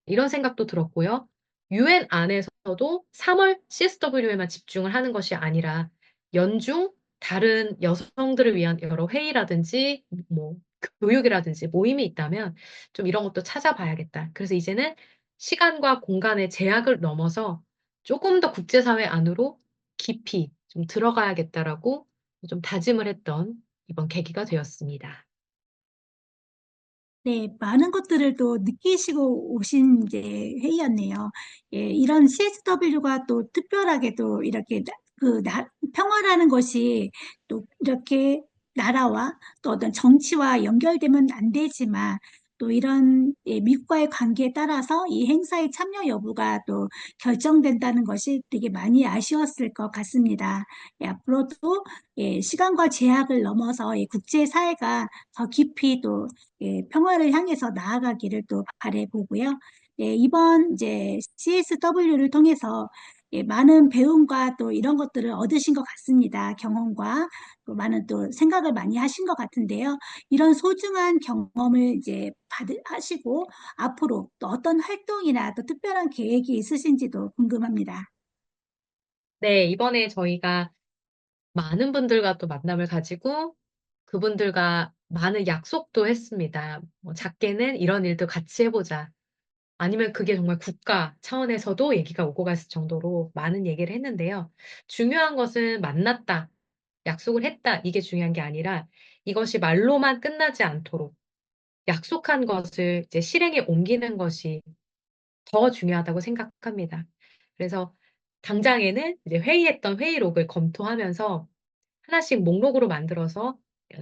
이런 생각도 들었고요. UN 안에서도 3월 CSW에만 집중을 하는 것이 아니라 연중 다른 여성들을 위한 여러 회의라든지 뭐 교육이라든지 모임이 있다면 좀 이런 것도 찾아봐야겠다. 그래서 이제는 시간과 공간의 제약을 넘어서 조금 더 국제사회 안으로 깊이 좀 들어가야겠다라고 좀 다짐을 했던 이번 계기가 되었습니다. 네, 많은 것들을 또 느끼시고 오신 이제 회의였네요. 예, 이런 CSW가 또 특별하게 또 이렇게 평화라는 것이 또 이렇게 나라와 또 어떤 정치와 연결되면 안 되지만 또 이런 미국과의 관계에 따라서 이 행사의 참여 여부가 또 결정된다는 것이 되게 많이 아쉬웠을 것 같습니다. 예, 앞으로도 시간과 제약을 넘어서 국제사회가 더 깊이 또 평화를 향해서 나아가기를 또 바라보고요. 이번 이제 CSW를 통해서 많은 배움과 또 이런 것들을 얻으신 것 같습니다. 경험과 또 많은 또 생각을 많이 하신 것 같은데요. 이런 소중한 경험을 이제 하시고 앞으로 또 어떤 활동이나 또 특별한 계획이 있으신지도 궁금합니다. 네, 이번에 저희가 많은 분들과 또 만남을 가지고 그분들과 많은 약속도 했습니다. 뭐 작게는 이런 일도 같이 해보자. 아니면 그게 정말 국가 차원에서도 얘기가 오고 갔을 정도로 많은 얘기를 했는데요. 중요한 것은 만났다, 약속을 했다, 이게 중요한 게 아니라 이것이 말로만 끝나지 않도록 약속한 것을 이제 실행에 옮기는 것이 더 중요하다고 생각합니다. 그래서 당장에는 이제 회의했던 회의록을 검토하면서 하나씩 목록으로 만들어서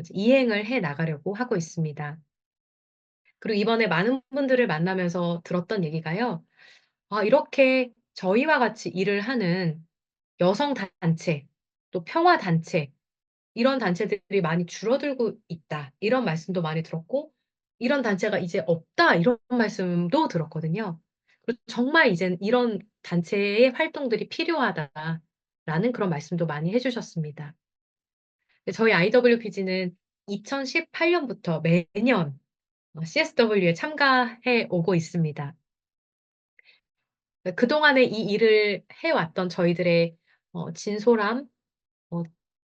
이행을 해 나가려고 하고 있습니다. 그리고 이번에 많은 분들을 만나면서 들었던 얘기가요. 이렇게 저희와 같이 일을 하는 여성 단체, 또 평화 단체, 이런 단체들이 많이 줄어들고 있다. 이런 말씀도 많이 들었고, 이런 단체가 이제 없다. 이런 말씀도 들었거든요. 그리고 정말 이젠 이런 단체의 활동들이 필요하다라는 그런 말씀도 많이 해주셨습니다. 저희 IWPG는 2018년부터 매년 CSW에 참가해 오고 있습니다. 그동안에 이 일을 해왔던 저희들의 진솔함, 어,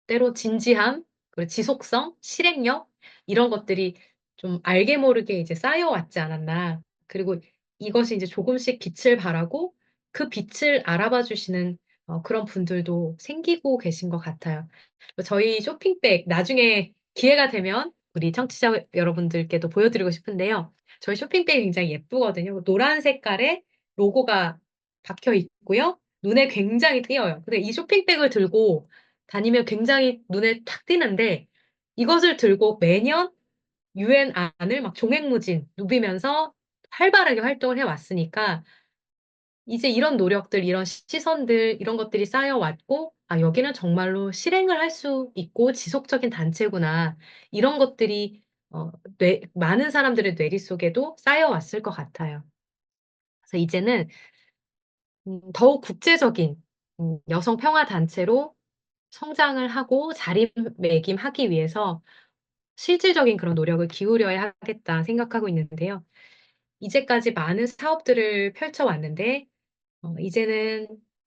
때로 진지함, 그리고 지속성, 실행력, 이런 것들이 좀 알게 모르게 이제 쌓여왔지 않았나. 그리고 이것이 이제 조금씩 빛을 발하고 그 빛을 알아봐 주시는 그런 분들도 생기고 계신 것 같아요. 저희 쇼핑백 나중에 기회가 되면 우리 청취자 여러분들께도 보여드리고 싶은데요. 저희 쇼핑백이 굉장히 예쁘거든요. 노란 색깔에 로고가 박혀 있고요. 눈에 굉장히 띄어요. 근데 이 쇼핑백을 들고 다니면 굉장히 눈에 탁 띄는데 이것을 들고 매년 유엔 안을 막 종횡무진 누비면서 활발하게 활동을 해왔으니까 이제 이런 노력들, 이런 시선들, 이런 것들이 쌓여왔고, 아, 여기는 정말로 실행을 할 수 있고 지속적인 단체구나. 이런 것들이 많은 사람들의 뇌리 속에도 쌓여왔을 것 같아요. 그래서 이제는 더욱 국제적인 여성 평화 단체로 성장을 하고 자리매김하기 위해서 실질적인 그런 노력을 기울여야 하겠다 생각하고 있는데요. 이제까지 많은 사업들을 펼쳐왔는데, 이제는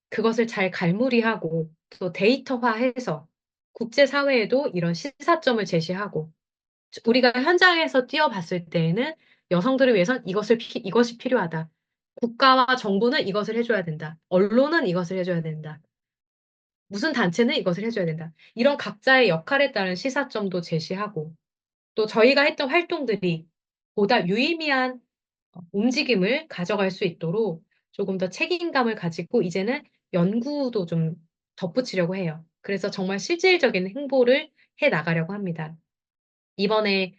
그것을 잘 갈무리하고 또 데이터화해서 국제사회에도 이런 시사점을 제시하고 우리가 현장에서 뛰어봤을 때에는 여성들을 위해선 이것이 필요하다. 국가와 정부는 이것을 해줘야 된다. 언론은 이것을 해줘야 된다. 무슨 단체는 이것을 해줘야 된다. 이런 각자의 역할에 따른 시사점도 제시하고 또 저희가 했던 활동들이 보다 유의미한 움직임을 가져갈 수 있도록 조금 더 책임감을 가지고 이제는 연구도 좀 덧붙이려고 해요. 그래서 정말 실질적인 행보를 해 나가려고 합니다. 이번에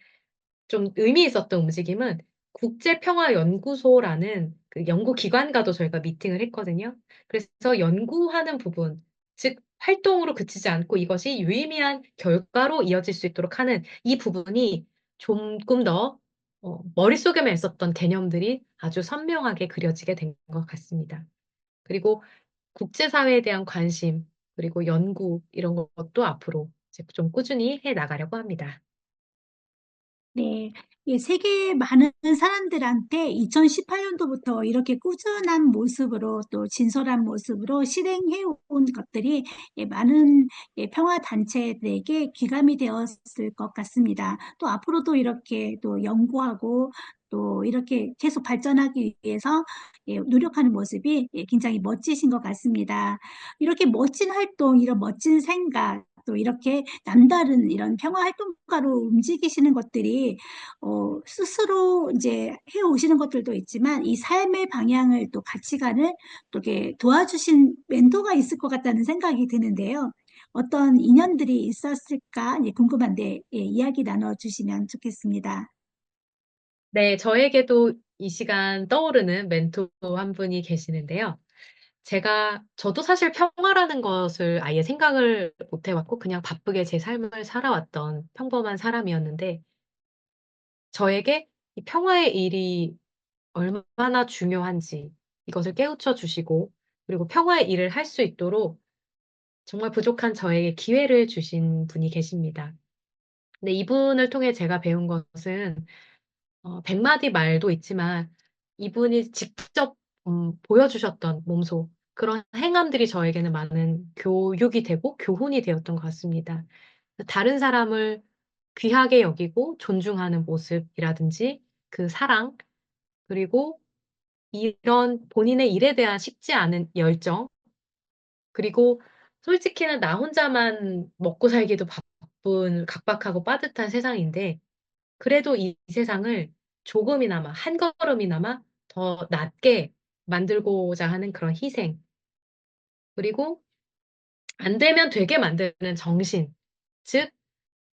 좀 의미 있었던 움직임은 국제평화연구소라는 그 연구기관과도 저희가 미팅을 했거든요. 그래서 연구하는 부분, 즉 활동으로 그치지 않고 이것이 유의미한 결과로 이어질 수 있도록 하는 이 부분이 조금 더 머릿속에만 있었던 개념들이 아주 선명하게 그려지게 된 것 같습니다. 그리고 국제사회에 대한 관심, 그리고 연구 이런 것도 앞으로 이제 좀 꾸준히 해 나가려고 합니다. 네, 세계 많은 사람들한테 2018년도부터 이렇게 꾸준한 모습으로 또 진솔한 모습으로 실행해 온 것들이 많은 평화 단체들에게 귀감이 되었을 것 같습니다. 또 앞으로도 이렇게 또 연구하고 또 이렇게 계속 발전하기 위해서 노력하는 모습이 굉장히 멋지신 것 같습니다. 이렇게 멋진 활동, 이런 멋진 생각, 또 이렇게 남다른 이런 평화 활동가로 움직이시는 것들이 스스로 이제 해 오시는 것들도 있지만 이 삶의 방향을 또 가치관을 또 이렇게 도와주신 멘토가 있을 것 같다는 생각이 드는데요. 어떤 인연들이 있었을까 궁금한데 이야기 나눠주시면 좋겠습니다. 네, 저에게도 이 시간 떠오르는 멘토 한 분이 계시는데요. 저도 사실 평화라는 것을 아예 생각을 못 해왔고, 그냥 바쁘게 제 삶을 살아왔던 평범한 사람이었는데, 저에게 이 평화의 일이 얼마나 중요한지 이것을 깨우쳐 주시고, 그리고 평화의 일을 할 수 있도록 정말 부족한 저에게 기회를 주신 분이 계십니다. 근데 이분을 통해 제가 배운 것은 100마디 말도 있지만 이분이 직접 보여주셨던 몸소 그런 행함들이 저에게는 많은 교육이 되고 교훈이 되었던 것 같습니다. 다른 사람을 귀하게 여기고 존중하는 모습이라든지 그 사랑, 그리고 이런 본인의 일에 대한 식지 않은 열정, 그리고 솔직히는 나 혼자만 먹고 살기도 바쁜, 각박하고 빠듯한 세상인데 그래도 이 세상을 조금이나마, 한 걸음이나마 더 낫게 만들고자 하는 그런 희생. 그리고 안 되면 되게 만드는 정신. 즉,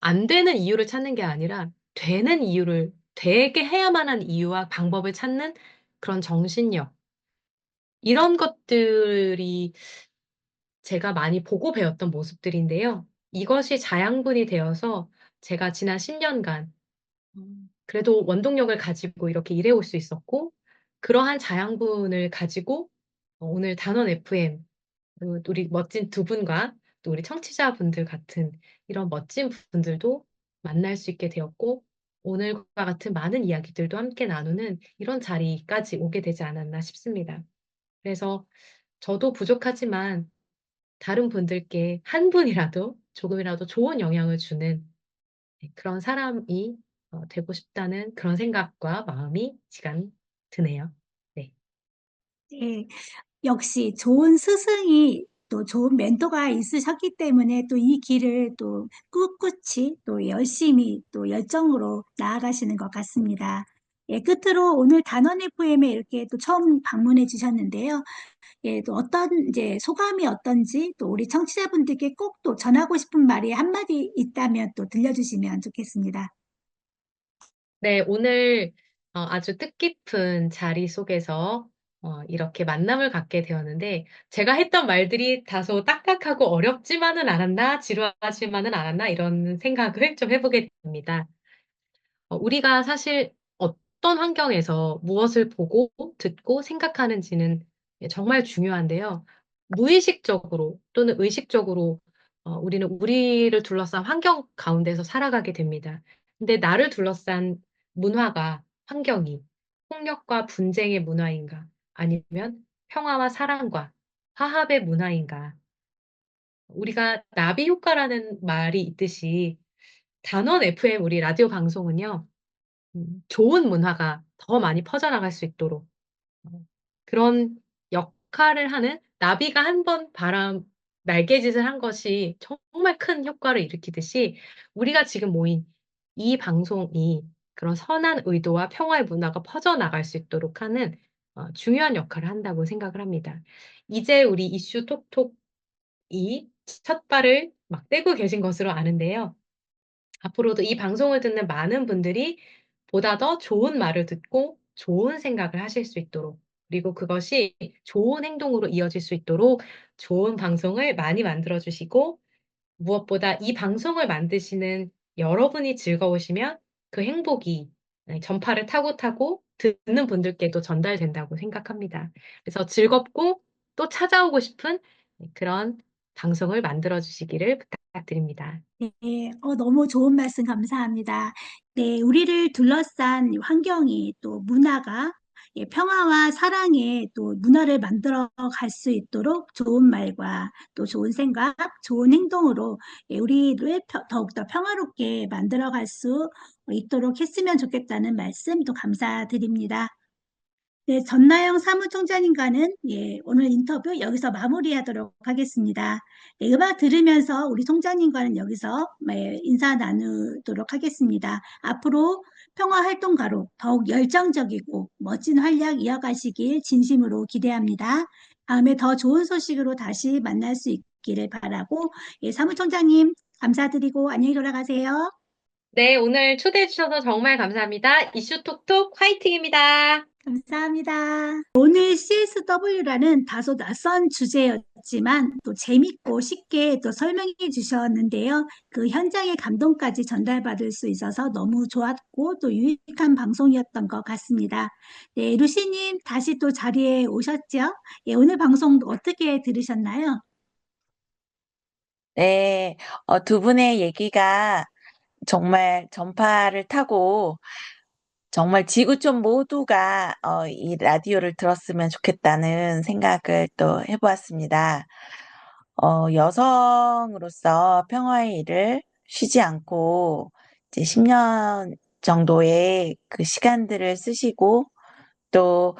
안 되는 이유를 찾는 게 아니라 되게 해야만 한 이유와 방법을 찾는 그런 정신력. 이런 것들이 제가 많이 보고 배웠던 모습들인데요. 이것이 자양분이 되어서 제가 지난 10년간 그래도 원동력을 가지고 이렇게 일해올 수 있었고, 그러한 자양분을 가지고 오늘 단원 FM, 우리 멋진 두 분과 또 우리 청취자분들 같은 이런 멋진 분들도 만날 수 있게 되었고, 오늘과 같은 많은 이야기들도 함께 나누는 이런 자리까지 오게 되지 않았나 싶습니다. 그래서 저도 부족하지만 다른 분들께 한 분이라도 조금이라도 좋은 영향을 주는 그런 사람이 되고 싶다는 그런 생각과 마음이 시간 드네요. 네. 네, 역시 좋은 스승이 또 좋은 멘토가 있으셨기 때문에 또 이 길을 또 꿋꿋이 또 열심히 또 열정으로 나아가시는 것 같습니다. 예, 끝으로 오늘 단원 FM에 이렇게 또 처음 방문해 주셨는데요. 예, 또 어떤 이제 소감이 어떤지 또 우리 청취자분들께 꼭 또 전하고 싶은 말이 한마디 있다면 또 들려주시면 좋겠습니다. 네, 오늘 아주 뜻깊은 자리 속에서 이렇게 만남을 갖게 되었는데, 제가 했던 말들이 다소 딱딱하고 어렵지만은 않았나, 지루하지만은 않았나, 이런 생각을 좀 해보게 됩니다. 우리가 사실 어떤 환경에서 무엇을 보고, 듣고, 생각하는지는 정말 중요한데요. 무의식적으로 또는 의식적으로 우리는 우리를 둘러싼 환경 가운데서 살아가게 됩니다. 근데 나를 둘러싼 문화가, 환경이 폭력과 분쟁의 문화인가? 아니면 평화와 사랑과 화합의 문화인가? 우리가 나비 효과라는 말이 있듯이 단원 FM 우리 라디오 방송은요, 좋은 문화가 더 많이 퍼져나갈 수 있도록 어, 그런 역할을 하는 나비가 한 번 날개짓을 한 것이 정말 큰 효과를 일으키듯이 우리가 지금 모인 이 방송이 그런 선한 의도와 평화의 문화가 퍼져나갈 수 있도록 하는 중요한 역할을 한다고 생각을 합니다. 이제 우리 이슈 톡톡이 첫 발을 막 떼고 계신 것으로 아는데요. 앞으로도 이 방송을 듣는 많은 분들이 보다 더 좋은 말을 듣고 좋은 생각을 하실 수 있도록, 그리고 그것이 좋은 행동으로 이어질 수 있도록 좋은 방송을 많이 만들어 주시고, 무엇보다 이 방송을 만드시는 여러분이 즐거우시면 그 행복이 전파를 타고 타고 듣는 분들께도 전달된다고 생각합니다. 그래서 즐겁고 또 찾아오고 싶은 그런 방송을 만들어 주시기를 부탁드립니다. 네, 너무 좋은 말씀 감사합니다. 네, 우리를 둘러싼 이 환경이 또 문화가 예, 평화와 사랑의 또 문화를 만들어 갈 수 있도록 좋은 말과 또 좋은 생각, 좋은 행동으로 예, 우리를 더욱더 평화롭게 만들어 갈 수 있도록 했으면 좋겠다는 말씀 또 감사드립니다. 네, 전나영 사무총장님과는 예, 오늘 인터뷰 여기서 마무리하도록 하겠습니다. 네, 음악 들으면서 우리 총장님과는 여기서 인사 나누도록 하겠습니다. 앞으로 평화활동가로 더욱 열정적이고 멋진 활약 이어가시길 진심으로 기대합니다. 다음에 더 좋은 소식으로 다시 만날 수 있기를 바라고 예, 사무총장님 감사드리고 안녕히 돌아가세요. 네, 오늘 초대해 주셔서 정말 감사합니다. 이슈 톡톡 화이팅입니다. 감사합니다. 오늘 CSW라는 다소 낯선 주제였지만 또 재밌고 쉽게 또 설명해 주셨는데요. 그 현장의 감동까지 전달받을 수 있어서 너무 좋았고 또 유익한 방송이었던 것 같습니다. 네, 루시님 다시 또 자리에 오셨죠? 예, 오늘 방송 어떻게 들으셨나요? 네, 두 분의 얘기가 정말 전파를 타고 정말 지구촌 모두가 이 라디오를 들었으면 좋겠다는 생각을 또 해보았습니다. 여성으로서 평화의 일을 쉬지 않고 이제 10년 정도의 그 시간들을 쓰시고 또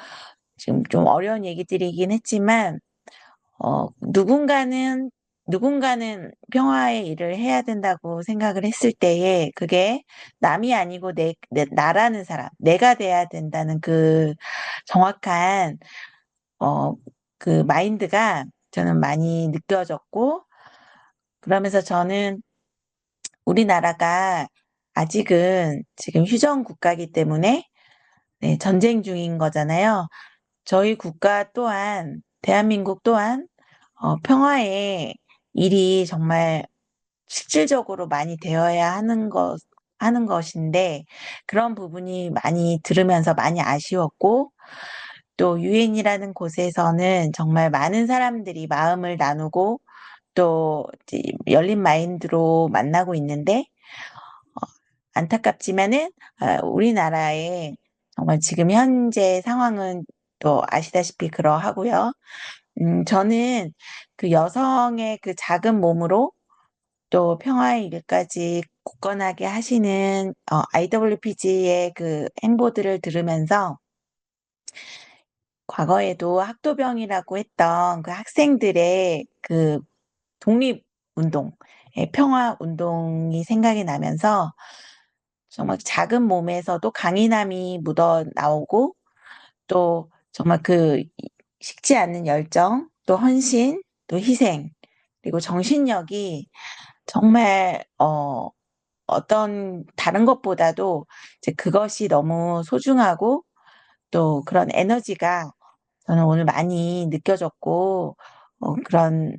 지금 좀 어려운 얘기들이긴 했지만 누군가는 평화의 일을 해야 된다고 생각을 했을 때에 그게 남이 아니고 나라는 사람, 내가 돼야 된다는 그 정확한, 어, 그 마인드가 저는 많이 느껴졌고, 그러면서 저는 우리나라가 아직은 지금 휴전 국가이기 때문에 네, 전쟁 중인 거잖아요. 저희 국가 또한, 대한민국 또한 평화의 일이 정말 실질적으로 많이 되어야 하는 것인데, 그런 부분이 많이 들으면서 많이 아쉬웠고, 또 유엔이라는 곳에서는 정말 많은 사람들이 마음을 나누고, 또 이제 열린 마인드로 만나고 있는데, 어, 안타깝지만은, 우리나라의 정말 지금 현재 상황은 또 아시다시피 그러하고요. 저는 그 여성의 그 작은 몸으로 또 평화의 일까지 굳건하게 하시는 IWPG의 그 행보들을 들으면서 과거에도 학도병이라고 했던 그 학생들의 그 독립운동, 평화운동이 생각이 나면서 정말 작은 몸에서도 강인함이 묻어 나오고 또 정말 그 식지 않는 열정, 또 헌신, 또 희생, 그리고 정신력이 정말 어떤 다른 것보다도 이제 그것이 너무 소중하고 또 그런 에너지가 저는 오늘 많이 느껴졌고 그런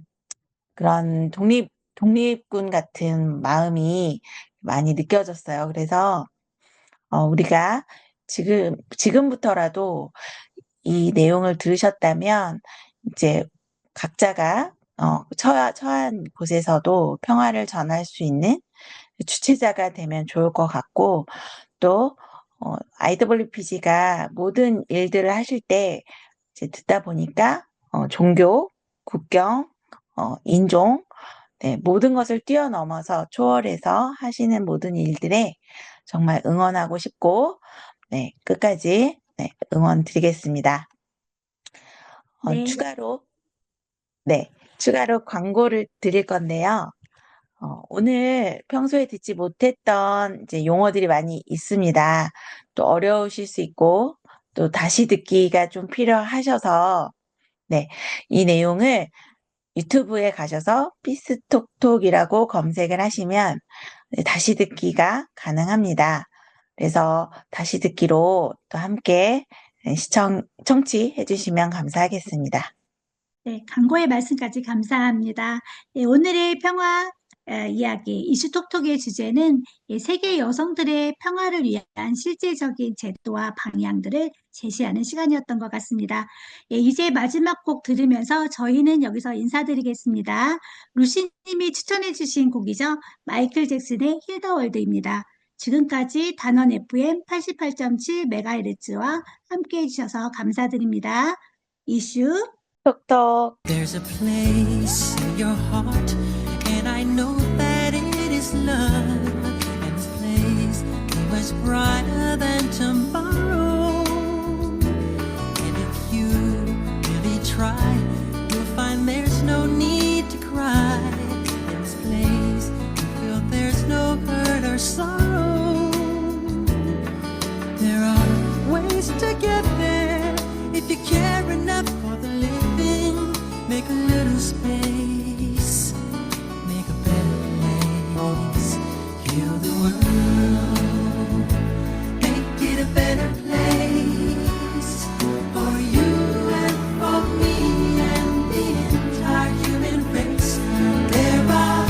독립군 같은 마음이 많이 느껴졌어요. 그래서 우리가 지금부터라도 이 내용을 들으셨다면 이제 각자가 처한 곳에서도 평화를 전할 수 있는 주체자가 되면 좋을 것 같고 또 IWPG가 모든 일들을 하실 때 이제 듣다 보니까 종교, 국경, 인종, 네, 모든 것을 뛰어넘어서 초월해서 하시는 모든 일들에 정말 응원하고 싶고, 네, 끝까지 네, 응원 드리겠습니다. 네. 추가로 광고를 드릴 건데요. 오늘 평소에 듣지 못했던 이제 용어들이 많이 있습니다. 또 어려우실 수 있고, 또 다시 듣기가 좀 필요하셔서, 네, 이 내용을 유튜브에 가셔서 피스톡톡이라고 검색을 하시면 네, 다시 듣기가 가능합니다. 그래서 다시 듣기로 또 함께 청취해 주시면 감사하겠습니다. 네, 광고의 말씀까지 감사합니다. 네, 오늘의 평화 이야기, 이슈톡톡의 주제는 세계 여성들의 평화를 위한 실제적인 제도와 방향들을 제시하는 시간이었던 것 같습니다. 이제 마지막 곡 들으면서 저희는 여기서 인사드리겠습니다. 루시님이 추천해 주신 곡이죠. 마이클 잭슨의 힐 더 월드입니다. 지금까지 단원 FM 88.7MHz와 함께 해주셔서 감사드립니다. 이슈 톡톡. There's a place in your heart, and I know that it is love. And this place is much brighter than tomorrow. And if you really try, you'll find there's no need to cry. In this place, you feel there's no hurt or sorrow. There are ways to get there if you care enough for the living. Make a little space, make a better place, heal the world, make it a better place for you and for me and the entire human race. There are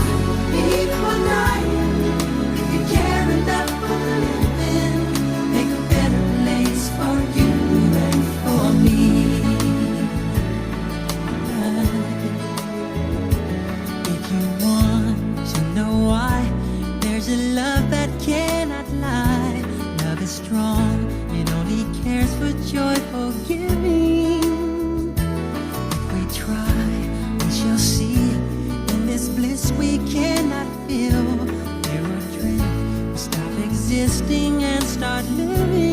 people dying. If you care enough for the living, make a better place for you and for me. If you want to know why, there's a love that cannot lie. Love is strong, it only cares for joyful giving. If we try, we shall see. In this bliss we cannot feel. There are dreams, we stop existing and start living.